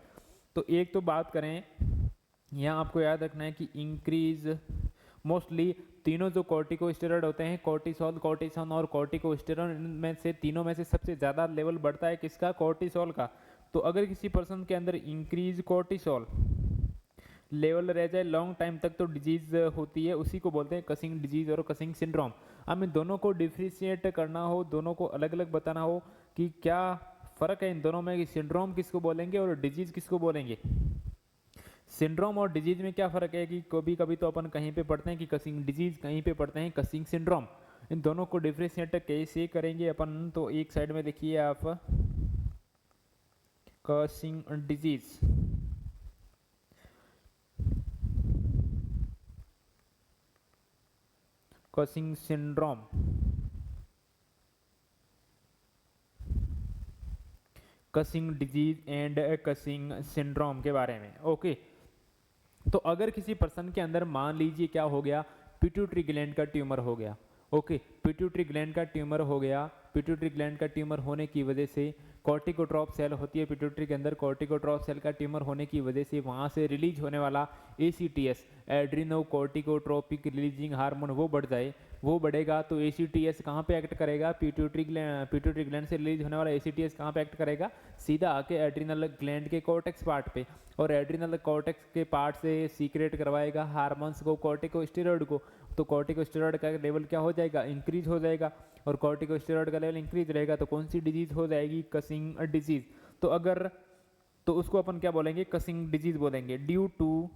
S1: तो एक तो बात करें, यहाँ आपको याद रखना है कि इंक्रीज मोस्टली तीनों जो कॉर्टिकोस्टेरॉइड होते हैं, कॉर्टिसोल, कॉर्टिसोन और कॉर्टिकोस्टेरॉइड, में से तीनों में से सबसे ज़्यादा लेवल बढ़ता है किसका, कॉर्टिसोल का। तो अगर किसी पर्सन के अंदर इंक्रीज कॉर्टिसोल लेवल रह जाए लॉन्ग टाइम तक तो डिजीज होती है, उसी को बोलते हैं कसिंग डिजीज और कसिंग सिंड्रोम। अब इन दोनों को डिफ्रेंशिएट करना हो, दोनों को अलग अलग बताना हो कि क्या फ़र्क है इन दोनों में, कि सिंड्रोम किसको बोलेंगे और डिजीज किसको बोलेंगे। सिंड्रोम और डिजीज में क्या फ़र्क है कि कभी कभी तो अपन कहीं पे पढ़ते हैं कि कसिंग डिजीज, कहीं पे पढ़ते हैं कसिंग सिंड्रोम। इन दोनों को डिफ्रेंशिएट कैसे करेंगे अपन, तो एक साइड में देखिए आप causing disease, causing syndrome, causing disease and causing syndrome के बारे में। ओके, तो अगर किसी पर्सन के अंदर मान लीजिए क्या हो गया, पिट्यूटरी ग्लैंड का ट्यूमर हो गया। ओके, पिट्यूटरी ग्लैंड का ट्यूमर हो गया, पिट्यूटरी ग्लैंड का ट्यूमर होने की वजह से कॉर्टिकोट्रॉप सेल होती है पिट्यूटरी के अंदर, कॉर्टिकोट्रॉप सेल का ट्यूमर होने की वजह से वहाँ से रिलीज होने वाला ACTS, एड्रीनो कॉर्टिकोट्रोपिक रिलीजिंग हार्मोन, वो बढ़ जाए, वो बढ़ेगा तो ACTS कहाँ पे एक्ट करेगा, पिट्यूटरी ग्लैंड से रिलीज होने वाला ACTS कहाँ पे एक्ट करेगा, सीधा आके एड्रिनल ग्लैंड के कॉर्टेक्स पार्ट पे, और एड्रिनल कॉर्टेक्स के पार्ट से सीक्रेट करवाएगा हार्मोन्स को, कॉर्टिकोस्टेरॉइड को। तो कॉर्टिकोस्टेरॉइड का लेवल क्या हो जाएगा, इंक्रीज हो जाएगा, और कॉर्टिकोस्टेरॉइड का लेवल इंक्रीज रहेगा तो कौन सी डिजीज हो जाएगी, कसिंग डिजीज। तो अगर, तो उसको अपन क्या बोलेंगे, कसिंग डिजीज बोलेंगे, ड्यू टू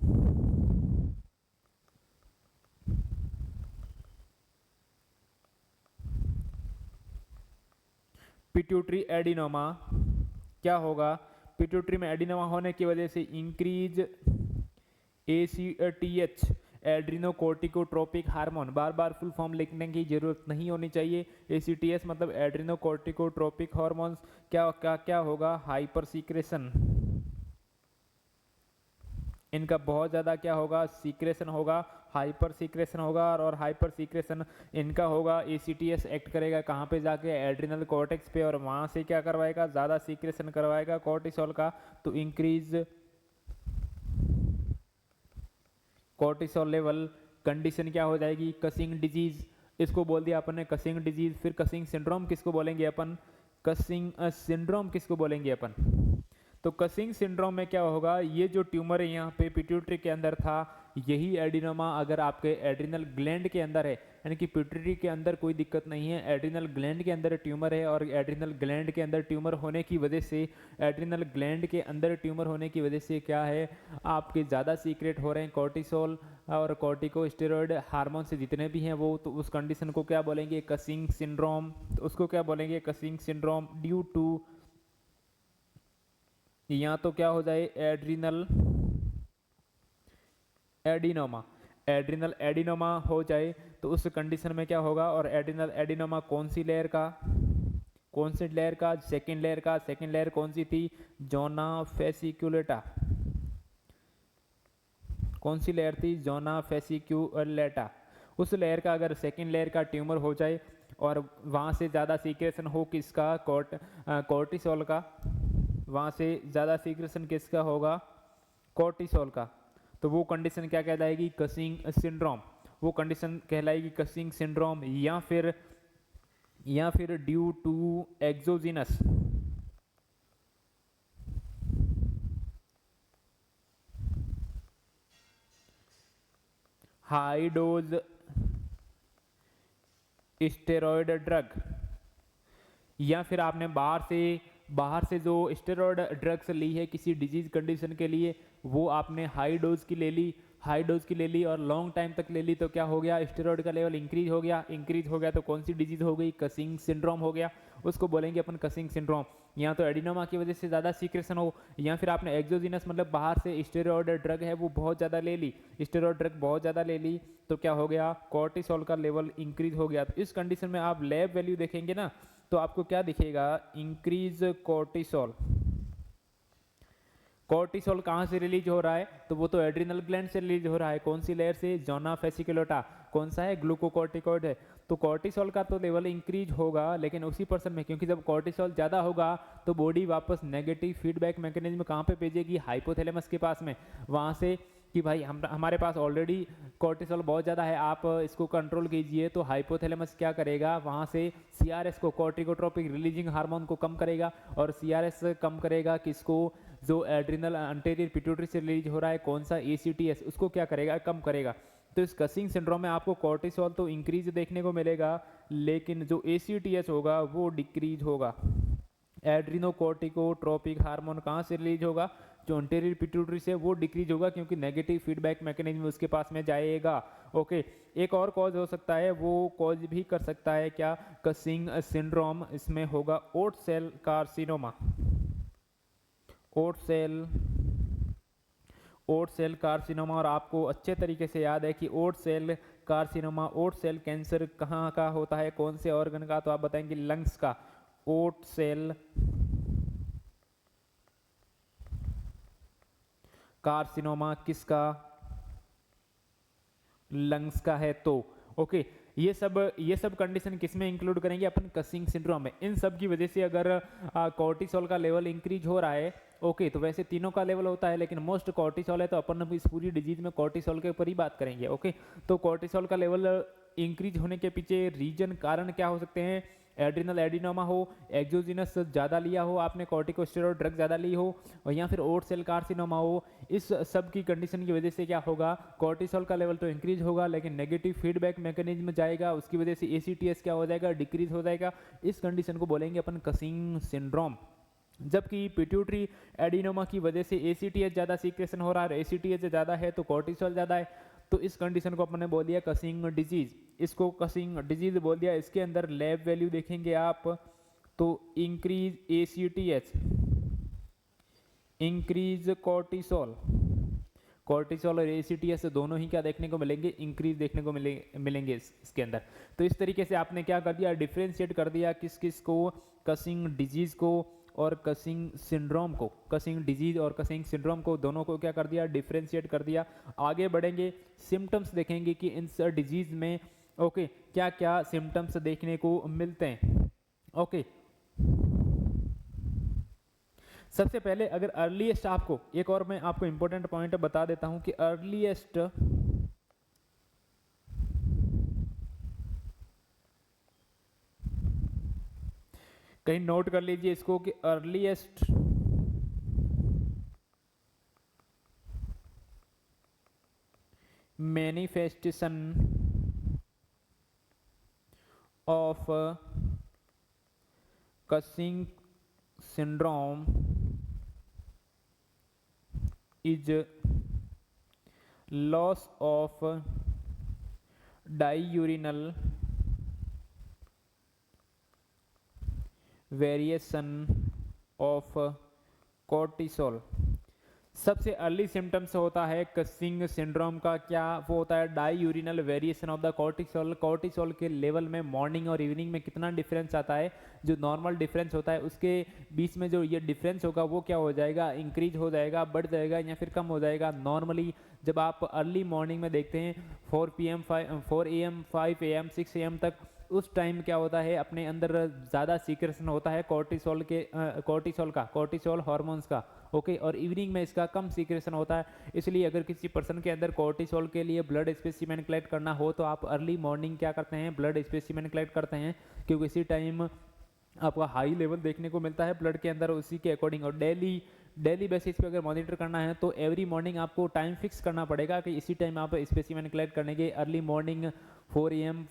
S1: पिट्यूटरी एडिनोमा। क्या होगा, पिट्यूटरी में एडिनोमा होने की वजह से इंक्रीज ACTH, एड्रीनोकोर्टिकोट्रोपिक हार्मोन, बार बार फुल फॉर्म लिखने की जरूरत नहीं होनी चाहिए। ACTS मतलब एड्रीनोकोर्टिकोट्रोपिक हार्मोन्स, क्या क्या क्या होगा, हाइपर सीक्रेशन, इनका बहुत ज़्यादा क्या होगा, सीक्रेशन होगा, हाइपर सीक्रेशन होगा, और हाइपर सीक्रेशन इनका होगा, ACTS एक्ट करेगा कहाँ पे जाके, एड्रिनल कॉर्टेक्स पे, और वहाँ से क्या करवाएगा, ज़्यादा सीक्रेशन करवाएगा कॉर्टिसोल का, तो इंक्रीज कॉर्टिसोल लेवल, कंडीशन क्या हो जाएगी, कसिंग डिजीज, इसको बोल दिया अपन ने कसिंग डिजीज। फिर कसिंग सिंड्रोम किसको बोलेंगे अपन, कसिंग सिंड्रोम किसको बोलेंगे अपन, तो कसिंग सिंड्रोम में क्या होगा, ये जो ट्यूमर है यहाँ पे पिट्यूटरी के अंदर था, यही एडिनोमा अगर आपके एड्रिनल ग्लैंड के अंदर है, यानी कि पिट्यूटरी के अंदर कोई दिक्कत नहीं है, एड्रिनल ग्लैंड के अंदर ट्यूमर है, और एड्रिनल ग्लैंड के अंदर ट्यूमर होने की वजह से, एड्रिनल ग्लैंड के अंदर ट्यूमर होने की वजह से क्या है, आपके ज़्यादा सीक्रेट हो रहे हैं कॉर्टिसोल और कॉर्टिकोस्टेरॉइड हार्मोन से जितने भी हैं वो, तो उस कंडीशन को क्या बोलेंगे, कसिंग सिंड्रोम। तो उसको क्या बोलेंगे, कसिंग सिंड्रोम, ड्यू टू, या तो क्या हो जाए, एड्रिनल एडिनोमा, एड्रिनल एडिनोमा हो जाए तो उस कंडीशन में क्या होगा, और एड्रिनल एडिनोमा कौन सी लेयर का, कौन सी लेयर का, सेकेंड लेयर का, सेकेंड लेयर कौन सी थी, जोना फेसिकुलेटा, कौन सी लेयर थी, जोना फेसिक्यूलेटा, उस लेयर का अगर सेकेंड लेयर का ट्यूमर हो जाए और वहाँ से ज़्यादा सीक्रेशन हो किसका, कॉर्टिसोल का, वहाँ से ज़्यादा सीक्रेशन किसका होगा, कॉर्टिसोल का, तो वो कंडीशन क्या कहलाएगी, कसिंग सिंड्रोम, वो कंडीशन कहलाएगी कसिंग सिंड्रोम। या फिर due to exogenous, high dose steroid drug, या फिर आपने बाहर से बाहर से जो स्टेरॉयड ड्रग्स ली है किसी डिजीज कंडीशन के लिए, वो आपने हाई डोज की ले ली, हाई डोज की ले ली और लॉन्ग टाइम तक ले ली, तो क्या हो गया, स्टेरॉयड का लेवल इंक्रीज हो गया, इंक्रीज हो गया तो कौन सी डिजीज हो गई, कसिंग सिंड्रोम हो गया, उसको बोलेंगे अपन कसिंग सिंड्रोम। या तो एडिनोमा की वजह से ज़्यादा सीक्रेशन हो, या फिर आपने एक्सोजिनस मतलब बाहर से स्टेरॉयड ड्रग है वो बहुत ज़्यादा ले ली, स्टेरॉयड ड्रग बहुत ज़्यादा ले ली, तो क्या हो गया, कॉर्टिसोल का लेवल इंक्रीज हो गया। तो इस कंडीशन में आप लैब वैल्यू देखेंगे ना, तो आपको क्या दिखेगा, इंक्रीज कॉर्टिसोल। कॉर्टिसोल कहाँ से रिलीज हो रहा है, तो वो तो एड्रिनल ग्लैंड से रिलीज हो रहा है, कौन सी लेयर से, जोना फेसिकुलेटा, कौन सा है, ग्लूकोकॉर्टिकॉइड है। तो कॉर्टिसोल का तो लेवल इंक्रीज होगा, लेकिन उसी पर्सन में, क्योंकि जब कॉर्टिसोल ज़्यादा होगा तो बॉडी वापस नेगेटिव फीडबैक मैकेनिज्म कहाँ पे भेजेगी, हाइपोथैलेमस के पास में, वहाँ से कि भाई हमारे पास ऑलरेडी कॉर्टिसोल बहुत ज़्यादा है, आप इसको कंट्रोल कीजिए। तो हाइपोथैलेमस क्या करेगा, वहाँ से सीआरएस को, कॉर्टिकोट्रोपिक रिलीजिंग हार्मोन को कम करेगा, और सीआरएस कम करेगा किसको, जो एड्रिनल अंटेरियर पिट्यूटरी से रिलीज हो रहा है, कौन सा, एसीटीएस, उसको क्या करेगा, कम करेगा। तो इस कसिंग सिंड्रोम में आपको कॉर्टिसोल तो इंक्रीज देखने को मिलेगा, लेकिन जो एसीटीएस होगा वो डिक्रीज होगा। एड्रिनोकॉर्टिकोट्रोपिक हार्मोन कहाँ से रिलीज होगा, जो अंटेरियर पिट्यूटरी से, वो डिक्रीज होगा क्योंकि नेगेटिव फीडबैक मैकेनिज्म उसके पास में जाएगा। ओके, एक और कॉज हो सकता है, वो कॉज भी कर सकता है क्या, कसिंग सिंड्रोम, इसमें होगा ओट सेल कार्सिनोमा। ओट सेल कार्सिनोमा, और आपको अच्छे तरीके से याद है कि ओट सेल कार्सिनोमा, ओट सेल कैंसर कहाँ का होता है, कौन से ऑर्गन का, तो आप बताएंगे लंग्स का। ओट सेल कार्सिनोमा किसका, लंग्स का है। तो ओके, ये सब कंडीशन किस में इंक्लूड करेंगे अपन, कसिंग सिंड्रोम में। इन सब की वजह से अगर कॉर्टिसोल का लेवल इंक्रीज हो रहा है, ओके, तो वैसे तीनों का लेवल होता है, लेकिन मोस्ट कॉर्टिसोल है, तो अपन इस पूरी डिजीज में कॉर्टिसोल के ऊपर ही बात करेंगे। ओके, तो कॉर्टिसोल का लेवल इंक्रीज होने के पीछे रीजन, कारण क्या हो सकते हैं, एड्रिनल एडिनोमा हो, एक्सोजिनस ज़्यादा लिया हो आपने, कॉर्टिकोस्टेरॉइड ड्रग ज़्यादा ली हो, और या फिर ओट सेल कार्सिनोमा हो। इस सब की कंडीशन की वजह से क्या होगा, कॉर्टिसोल का लेवल तो इंक्रीज होगा, लेकिन नेगेटिव फीडबैक मैकेनिज्म जाएगा, उसकी वजह से एसीटीएस क्या हो जाएगा, डिक्रीज हो जाएगा। इस कंडीशन को बोलेंगे अपन कसिंग सिंड्रोम। जबकि पिट्यूटरी एडिनोमा की वजह से एसीटीएच ज़्यादा सीक्रेशन हो रहा है, एसीटीएच ज़्यादा है तो कॉर्टिसोल ज़्यादा है, तो इस कंडीशन को अपने बोल दिया कसिंग डिजीज, इसको कसिंग डिजीज बोल दिया। इसके अंदर लैब वैल्यू देखेंगे आप, तो increase ACTH, increase cortisol, cortisol और एसीटीएस दोनों ही क्या देखने को मिलेंगे, इंक्रीज देखने को मिलेंगे इसके अंदर। तो इस तरीके से आपने क्या कर दिया, डिफ्रेंशिएट कर दिया किस किस को, कसिंग डिजीज को और कसिंग सिंड्रोम को, कसिंग डिजीज और कसिंग सिंड्रोम को, दोनों को क्या कर दिया, डिफ्रेंशिएट कर दिया। आगे बढ़ेंगे, सिम्टम्स देखेंगे कि इन डिजीज में ओके क्या क्या सिम्टम्स देखने को मिलते हैं। ओके, सबसे पहले अगर अर्लीस्ट आपको, एक और मैं आपको इंपॉर्टेंट पॉइंट बता देता हूं कि अर्लीस्ट कहीं नोट कर लीजिए इसको कि earliest manifestation of Cushing syndrome is loss of diurnal variation of cortisol. सबसे अर्ली सिम्टम्स होता है कसिंग सिंड्रोम का, क्या वो होता है, diurnal variation of the cortisol. Cortisol के लेवल में मॉर्निंग और इवनिंग में कितना डिफरेंस आता है, जो नॉर्मल डिफरेंस होता है उसके बीच में जो ये डिफरेंस होगा वो क्या हो जाएगा, इंक्रीज हो जाएगा, बढ़ जाएगा या फिर कम हो जाएगा। नॉर्मली जब आप अर्ली मॉर्निंग में देखते हैं 4 PM 4 AM 5 AM 6 AM तक, उस टाइम क्या होता है, अपने अंदर ज़्यादा सीक्रेशन होता है कॉर्टिसोल के, कॉर्टिसोल हार्मोन्स का। ओके, और इवनिंग में इसका कम सीक्रेशन होता है। इसलिए अगर किसी पर्सन के अंदर कॉर्टिसोल के लिए ब्लड स्पेसिमेन कलेक्ट करना हो तो आप अर्ली मॉर्निंग क्या करते हैं, ब्लड स्पेसिमेन कलेक्ट करते हैं, क्योंकि इसी टाइम आपका हाई लेवल देखने को मिलता है ब्लड के अंदर, उसी के अकॉर्डिंग। और डेली बेसिस पे अगर मॉनिटर करना है तो एवरी मॉर्निंग आपको टाइम फिक्स करना पड़ेगा कि इसी टाइम आप स्पेसिमेन कलेक्ट करने के, early morning 4 AM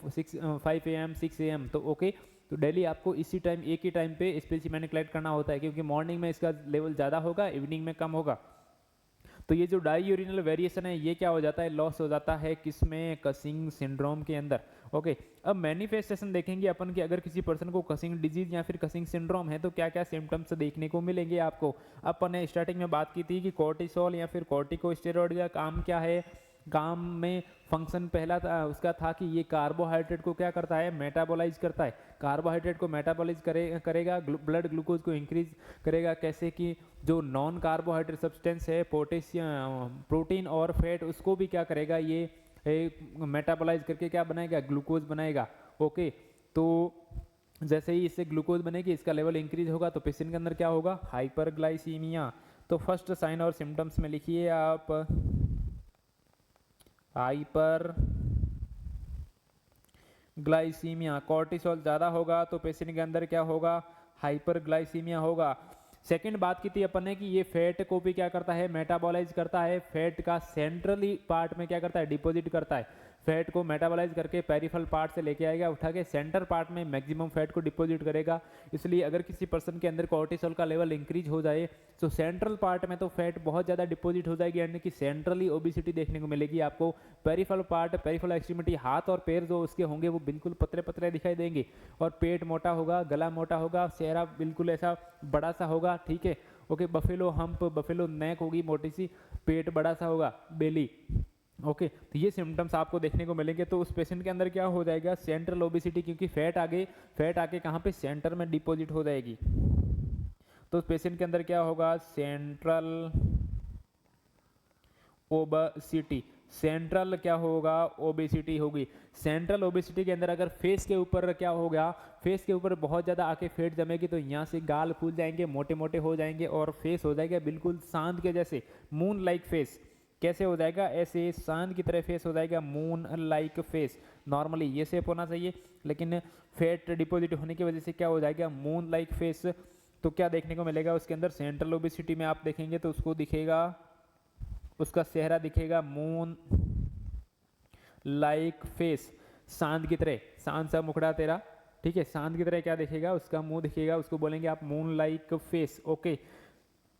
S1: 5 AM 6 AM। तो ओके, तो डेली आपको इसी टाइम एक ही टाइम पे स्पेसिमेन कलेक्ट करना होता है, क्योंकि मॉर्निंग में इसका लेवल ज़्यादा होगा, इवनिंग में कम होगा। तो ये जो डाई यूरिनल वेरिएशन है ये क्या हो जाता है, लॉस हो जाता है किसमें, कसिंग सिंड्रोम के अंदर। ओके, अब मैनिफेस्टेशन देखेंगे अपन कि अगर किसी पर्सन को कसिंग डिजीज या फिर कसिंग सिंड्रोम है तो क्या क्या सिम्टम्स देखने को मिलेंगे आपको। अपन ने स्टार्टिंग में बात की थी कि कोर्टिसोल या फिर कोर्टिकोस्टेरॉइड का काम क्या है। काम में फंक्शन पहला था उसका था कि ये कार्बोहाइड्रेट को क्या करता है, मेटाबोलाइज करता है। कार्बोहाइड्रेट को मेटाबोलाइज करेगा, ब्लड ग्लूकोज को इंक्रीज करेगा। कैसे कि जो नॉन कार्बोहाइड्रेट सब्सटेंस है, पोटेशियम, प्रोटीन और फैट, उसको भी क्या करेगा ये मेटाबोलाइज करके क्या बनाएगा, ग्लूकोज बनाएगा। ओके, तो जैसे ही इससे ग्लूकोज बनेगी, इसका लेवल इंक्रीज होगा तो पेशेंट के अंदर क्या होगा, हाइपरग्लाइसीमिया। तो फर्स्ट साइन और सिम्टम्स में लिखिए आप हाइपर ग्लाइसीमिया। कॉर्टिसोल ज़्यादा होगा तो पेशेंट के अंदर क्या होगा, हाइपरग्लाइसीमिया होगा। सेकंड बात की थी अपन ने कि ये फैट को भी क्या करता है, मेटाबोलाइज करता है। फैट का सेंट्रली पार्ट में क्या करता है, डिपॉजिट करता है। फैट को मेटाबोलाइज करके पेरिफेरल पार्ट से लेके आएगा, उठा के सेंटर पार्ट में मैक्सिमम फैट को डिपॉजिट करेगा। इसलिए अगर किसी पर्सन के अंदर कोर्टिसोल का लेवल इंक्रीज हो जाए तो सेंट्रल पार्ट में तो फैट बहुत ज़्यादा डिपॉजिट हो जाएगी, यानी कि सेंट्रली ओबिसिटी देखने को मिलेगी आपको। पेरिफेरल पार्ट, पेरिफेरल एक्सट्रीमिटी, हाथ और पैर जो उसके होंगे वो बिल्कुल पतले पतले दिखाई देंगे, और पेट मोटा होगा, गला मोटा होगा, चेहरा बिल्कुल ऐसा बड़ा सा होगा। ठीक है, ओके, बफेलो हम्प, बफेलो नेक होगी मोटी सी, पेट बड़ा सा होगा, बेली। ओके, तो ये सिम्टम्स आपको देखने को मिलेंगे। तो उस पेशेंट के अंदर क्या हो जाएगा, सेंट्रल ओबिसिटी, क्योंकि फैट आके कहाँ पे, सेंटर में डिपॉजिट हो जाएगी। तो उस पेशेंट के अंदर क्या होगा, सेंट्रल ओबेसिटी। सेंट्रल क्या होगा, ओबेसिटी होगी। सेंट्रल ओबेसिटी के अंदर अगर फेस के ऊपर क्या होगा, फेस के ऊपर बहुत ज़्यादा आके फैट जमेगी तो यहाँ से गाल फूल जाएंगे, मोटे मोटे हो जाएंगे, और फेस हो जाएगा बिल्कुल चांद के जैसे, मून लाइक फेस। कैसे हो जाएगा, ऐसे चांद की तरह फेस हो जाएगा, मून लाइक फेस। नॉर्मली ये शेप होना चाहिए, लेकिन फैट डिपॉजिट होने की वजह से क्या हो जाएगा, मून लाइक फेस। तो क्या देखने को मिलेगा उसके अंदर, सेंट्रल ओबेसिटी में आप देखेंगे तो उसको दिखेगा, उसका चेहरा दिखेगा मून लाइक फेस, चांद की तरह, चांद सा मुखड़ा तेरा। ठीक है, चांद की तरह क्या दिखेगा, उसका मुंह दिखेगा, उसको बोलेंगे आप moon like face. Okay,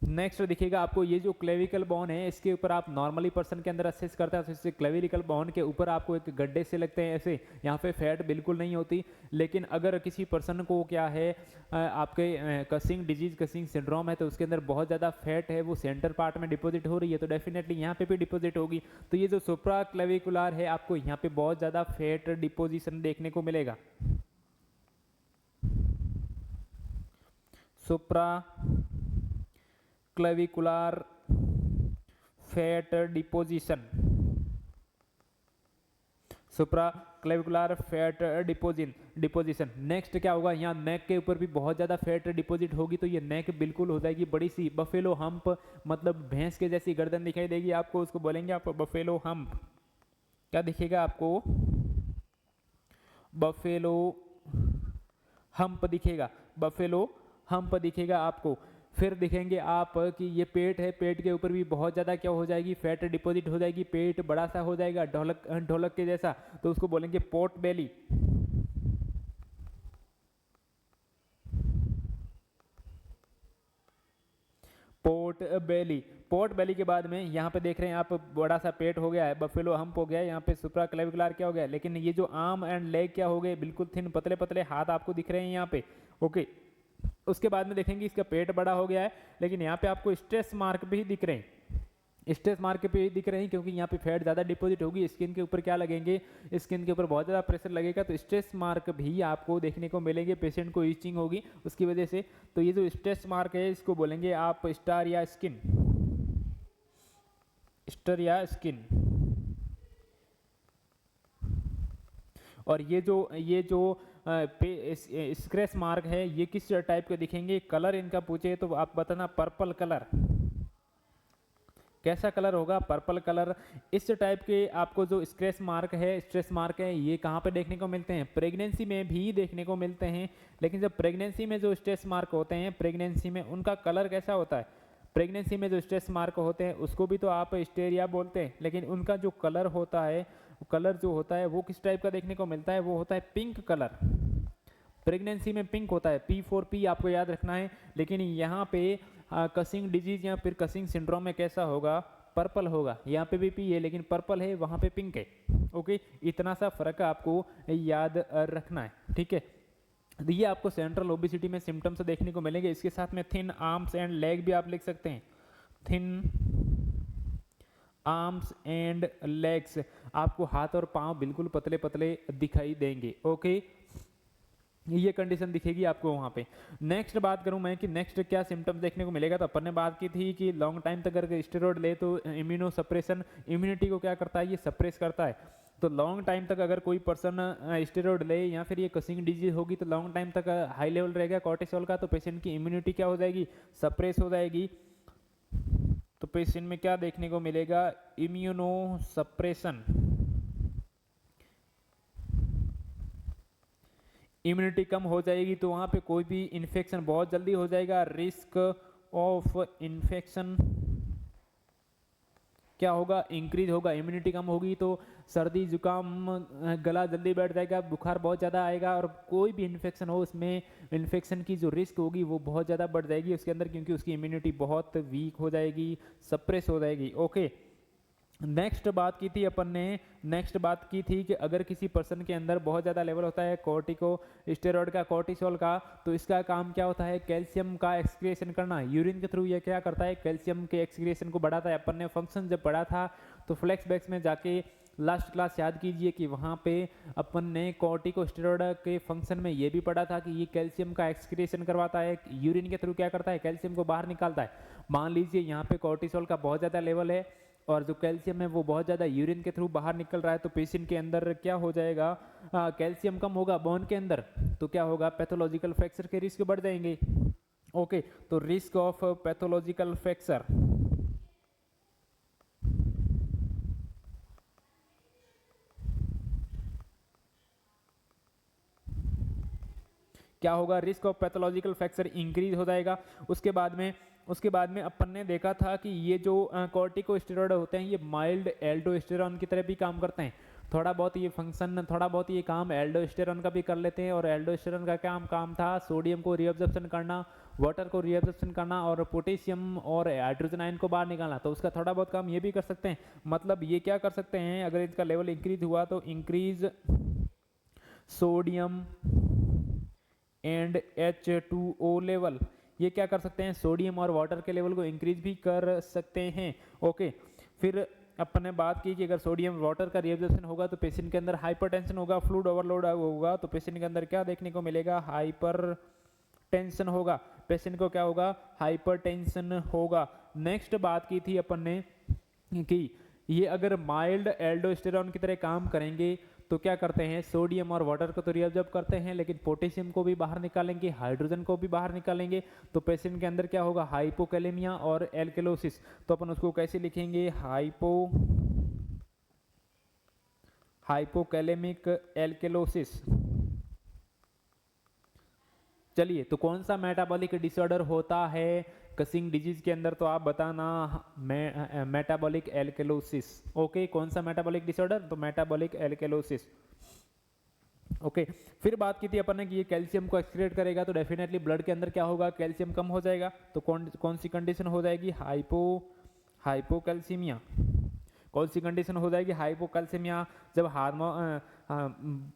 S1: next दिखेगा आपको ये जो क्लेविकल बोन है, इसके ऊपर आप नॉर्मली पर्सन के अंदर असेस करते हैं तो इससे क्लेविकल बोन के ऊपर आपको एक गड्ढे से लगते हैं ऐसे, यहाँ पे फैट बिल्कुल नहीं होती। लेकिन अगर किसी पर्सन को क्या है, आपके कसिंग डिजीज, कसिंग सिंड्रोम है, तो उसके अंदर बहुत ज़्यादा फैट है, वो सेंटर पार्ट में डिपॉजिट हो रही है, तो डेफिनेटली यहाँ पे भी डिपॉजिट होगी। तो ये जो सुप्रा क्लेविकुलर है, आपको यहाँ पे बहुत ज़्यादा फैट डिपोजिशन देखने को मिलेगा। सुप्रा क्लेविकुलर फैट डिपोजिशन, सुप्रा क्लेविकुलर फैट डिपोजिशन। नेक्स्ट क्या होगा, यहाँ नेक के ऊपर भी बहुत ज़्यादा फैट डिपॉजिट होगी, तो ये नेक बिल्कुल हो जाएगी बड़ी सी, बफेलो हम्प, मतलब भैंस के जैसी गर्दन दिखाई देगी आपको, उसको बोलेंगे आप बफेलो हम्प। क्या दिखेगा आपको, बफेलो हम्प दिखेगा, बफेलो हम्प दिखेगा आपको। फिर दिखेंगे आप कि ये पेट है, पेट के ऊपर भी बहुत ज़्यादा क्या हो जाएगी, फैट डिपॉजिट हो जाएगी, पेट बड़ा सा हो जाएगा, ढोलक के जैसा, तो उसको बोलेंगे पोर्ट बेली। पोर्ट बेली। पोर्ट बेली के बाद में यहाँ पे देख रहे हैं आप, बड़ा सा पेट हो गया है, बफेलो हम्प हो गया है, यहाँ पे सुप्रा क्लेविकुलर क्या हो गया है, लेकिन ये जो आर्म एंड लेग क्या हो गए, बिल्कुल थिन, पतले पतले हाथ आपको दिख रहे हैं यहाँ पे। ओके, उसके बाद में देखेंगे इसका पेट बड़ा हो गया है, लेकिन यहाँ पे आपको स्ट्रेस मार्क भी दिख रहे हैं, स्ट्रेस मार्क पे दिख रहे हैं, क्योंकि यहाँ पे फैट ज़्यादा डिपॉजिट होगी, स्किन के ऊपर क्या लगेंगे, स्किन के ऊपर बहुत ज़्यादा प्रेशर लगेगा, तो स्ट्रेस मार्क भी आपको देखने को मिलेंगे, पेशेंट को ईचिंग होगी उसकी वजह से। तो ये जो स्ट्रेस मार्क है इसको बोलेंगे आप स्टार या स्किन, स्टर या स्किन। और ये जो स्क्रैच मार्क है, ये किस टाइप के दिखेंगे, कलर इनका पूछे तो आप बताना पर्पल कलर। कैसा कलर होगा, पर्पल कलर। इस टाइप के आपको जो स्क्रैच मार्क है, स्ट्रेस मार्क है, ये कहाँ पे देखने को मिलते हैं, प्रेगनेंसी में भी देखने को मिलते हैं। लेकिन जब प्रेगनेंसी में जो स्ट्रेस मार्क होते हैं, प्रेगनेंसी में उनका कलर कैसा होता है, प्रेगनेंसी में जो स्ट्रेस मार्क होते हैं उसको भी तो आप स्टेरिया बोलते हैं, लेकिन उनका जो कलर होता है, कलर जो होता है वो किस टाइप का देखने को मिलता है, वो होता है पिंक कलर। प्रेगनेंसी में पिंक होता है, P4P आपको याद रखना है, लेकिन यहाँ पे कसिंग डिजीज या फिर कसिंग सिंड्रोम में कैसा होगा, पर्पल होगा। यहाँ पे भी पी है लेकिन पर्पल है, वहाँ पे पिंक है। ओके, इतना सा फर्क आपको याद रखना है, ठीक है। तो ये आपको सेंट्रल ओबेसिटी में सिम्टम्स देखने को मिलेंगे। इसके साथ में थिन आर्म्स एंड लेग भी आप लिख सकते हैं, थिन आर्म्स एंड लेग्स, आपको हाथ और पांव बिल्कुल पतले पतले दिखाई देंगे। ओके, ये कंडीशन दिखेगी आपको वहाँ पे। नेक्स्ट बात करूँ मैं कि नेक्स्ट क्या सिम्टम्स देखने को मिलेगा, तो अपन ने बात की थी कि लॉन्ग टाइम तक अगर स्टेरॉइड ले तो इम्यूनो सप्रेशन, इम्यूनिटी को क्या करता है, ये सप्रेस करता है। तो लॉन्ग टाइम तक अगर कोई पर्सन स्टेरॉइड ले या फिर ये कसिंग डिजीज होगी तो लॉन्ग टाइम तक हाई लेवल रहेगा कॉर्टिसोल का, तो पेशेंट की इम्यूनिटी क्या हो जाएगी, सप्रेस हो जाएगी। तो पेशेंट में क्या देखने को मिलेगा, इम्यूनो सप्रेशन, इम्यूनिटी कम हो जाएगी, तो वहाँ पे कोई भी इन्फेक्शन बहुत जल्दी हो जाएगा। रिस्क ऑफ इन्फेक्शन क्या होगा, इंक्रीज होगा। इम्यूनिटी कम होगी तो सर्दी जुकाम, गला जल्दी बैठ जाएगा, बुखार बहुत ज़्यादा आएगा, और कोई भी इन्फेक्शन हो उसमें इन्फेक्शन की जो रिस्क होगी वो बहुत ज़्यादा बढ़ जाएगी उसके अंदर, क्योंकि उसकी इम्यूनिटी बहुत वीक हो जाएगी, सप्रेस हो जाएगी। ओके, नेक्स्ट बात की थी अपन ने, नेक्स्ट बात की थी कि अगर किसी पर्सन के अंदर बहुत ज़्यादा लेवल होता है कॉर्टिको स्टेरॉइड का, कॉर्टिसोल का, तो इसका काम क्या होता है, कैल्शियम का एक्सक्रिएशन करना। यूरिन के थ्रू ये क्या करता है, कैल्शियम के एक्सक्रिएशन को बढ़ाता है। अपन ने फंक्शन जब पढ़ा था तो फ्लेक्स बैक्स में जाके लास्ट क्लास याद कीजिए कि वहाँ पे अपन ने कॉर्टिकोस्टेरॉइड के फंक्शन में ये भी पढ़ा था कि ये कैल्शियम का एक्सक्रिएशन करवाता है, यूरिन के थ्रू क्या करता है, कैल्शियम को बाहर निकालता है। मान लीजिए यहाँ पे कॉर्टिसोल का बहुत ज़्यादा लेवल है और जो कैल्शियम है वो बहुत ज़्यादा यूरिन के थ्रू बाहर निकल रहा है, तो पेशेंट के अंदर क्या हो जाएगा, कैल्शियम कम होगा बोन के अंदर, तो क्या होगा, पैथोलॉजिकल फ्रैक्चर के रिस्क बढ़ जाएंगे। ओके, तो रिस्क ऑफ पैथोलॉजिकल फ्रैक्चर, क्या होगा, risk of pathological fracture increase हो जाएगा। उसके बाद में अपन ने देखा था कि ये जो कॉर्टिकोस्टेरॉइड होते हैं ये माइल्ड एल्डोस्टेरॉन की तरह भी काम करते हैं। थोड़ा बहुत ये फंक्शन, थोड़ा बहुत ये काम एल्डोस्टेरॉन का भी कर लेते हैं। और एल्डोस्टेरॉन का काम था सोडियम को रीअब्जॉर्प्शन करना, वाटर को रीअब्जॉर्प्शन करना और पोटेशियम और हाइड्रोजन आयन को बाहर निकालना। तो उसका थोड़ा बहुत काम ये भी कर सकते हैं। मतलब ये क्या कर सकते हैं, अगर इसका लेवल इंक्रीज हुआ तो increase sodium and H2O level, ये क्या कर सकते हैं, सोडियम और वाटर के लेवल को इंक्रीज भी कर सकते हैं। ओके, फिर अपन ने बात की कि अगर सोडियम वाटर का रिएब्जॉर्प्शन होगा तो पेशेंट के अंदर हाइपरटेंशन होगा, फ्लूइड ओवरलोड होगा, तो पेशेंट के अंदर क्या देखने को मिलेगा, हाइपर टेंशन होगा। पेशेंट को क्या होगा, हाइपरटेंशन होगा। नेक्स्ट बात की थी अपन ने कि ये अगर माइल्ड एल्डोस्टेरॉन की तरह काम करेंगे तो क्या करते हैं, सोडियम और वाटर को तो रिअब्जॉर्ब करते हैं लेकिन पोटेशियम को भी बाहर निकालेंगे, हाइड्रोजन को भी बाहर निकालेंगे। तो पेशेंट के अंदर क्या होगा, हाइपोकैलेमिया और एल्केलोसिस। तो अपन उसको कैसे लिखेंगे, हाइपोकैलेमिक एल्केलोसिस। चलिए, तो कौन सा मेटाबॉलिक डिसऑर्डर होता है कसिंग डिजीज के अंदर, तो आप बताना, मेटाबॉलिक एल्केलोसिस। ओके, कौन सा मेटाबॉलिक डिसऑर्डर, तो मेटाबॉलिक एल्केलोसिस। ओके, फिर बात की थी अपन ने कि ये कैल्शियम को एक्सक्रीट करेगा तो डेफिनेटली ब्लड के अंदर क्या होगा, कैल्शियम कम हो जाएगा। तो कौन सी कंडीशन हो जाएगी, हाइपोकैल्सीमिया। कौन सी कंडीशन हो जाएगी, हाइपोकैल्सीमिया। जब हार्मोन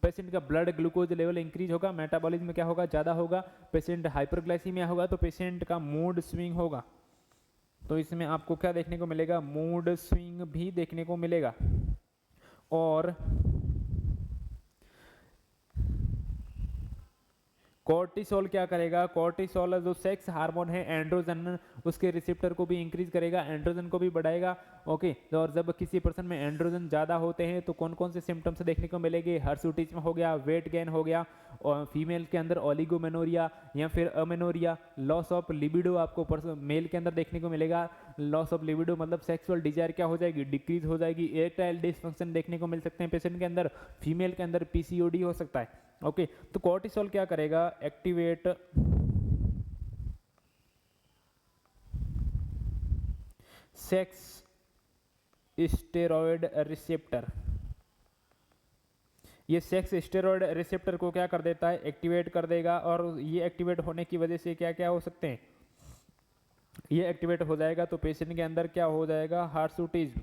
S1: पेशेंट का ब्लड ग्लूकोज लेवल इंक्रीज होगा, मेटाबॉलिज्म क्या होगा, ज़्यादा होगा, पेशेंट हाइपरग्लाइसीमिया होगा तो पेशेंट का मूड स्विंग होगा। तो इसमें आपको क्या देखने को मिलेगा, मूड स्विंग भी देखने को मिलेगा। और कॉर्टिसोल क्या करेगा, कॉर्टिसोल जो सेक्स हार्मोन है एंड्रोजन, उसके रिसेप्टर को भी इंक्रीज करेगा, एंड्रोजन को भी बढ़ाएगा। ओके, और जब किसी पर्सन में एंड्रोजन ज़्यादा होते हैं तो कौन कौन से सिम्टम्स देखने को मिलेंगे, हर्सुटिज्म हो गया, वेट गेन हो गया, और फीमेल के अंदर ओलिगोमेनोरिया या फिर अमेनोरिया, लॉस ऑफ लिबिडो आपको मेल के अंदर देखने को मिलेगा। लॉस ऑफ लिबिडो मतलब सेक्सुअल डिजायर क्या हो जाएगी, डिक्रीज हो जाएगी। इरेक्टाइल डिसफंक्शन देखने को मिल सकते हैं पेशेंट के अंदर। फीमेल के अंदर पीसीओडी हो सकता है। ओके, तो कॉर्टिसोल क्या करेगा, एक्टिवेट सेक्स स्टेरॉयड रिसेप्टर, ये सेक्स स्टेरॉयड रिसेप्टर को क्या कर देता है, एक्टिवेट कर देगा, और ये एक्टिवेट होने की वजह से क्या क्या हो सकते हैं, ये एक्टिवेट हो जाएगा तो पेशेंट के अंदर क्या हो जाएगा, हार्सुटिज्म।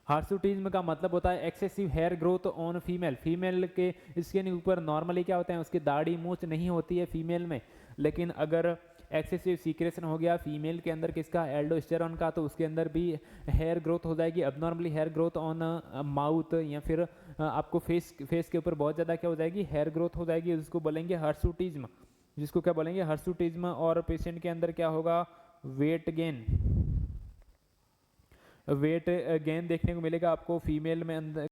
S1: हार्सुटिज्म का मतलब होता है excessive hair growth on female. Female के स्किन के ऊपर नॉर्मली क्या होता है, उसकी दाढ़ी मूछ नहीं होती है फीमेल में, लेकिन अगर एक्सेसिव सीक्रेशन हो गया फीमेल के अंदर किसका, एल्डोस्टेरॉन का, तो उसके अंदर भी हेयर ग्रोथ हो जाएगी, अबनॉर्मली हेयर ग्रोथ ऑन माउथ, या फिर आपको फेस के ऊपर बहुत ज़्यादा क्या हो जाएगी, हेयर ग्रोथ हो जाएगी, जिसको बोलेंगे हर्सुटिज्म, जिसको क्या बोलेंगे, हर्सुटिज्म। और पेशेंट के अंदर क्या होगा, वेट गेन, वेट गेन देखने को मिलेगा आपको फीमेल में अंदर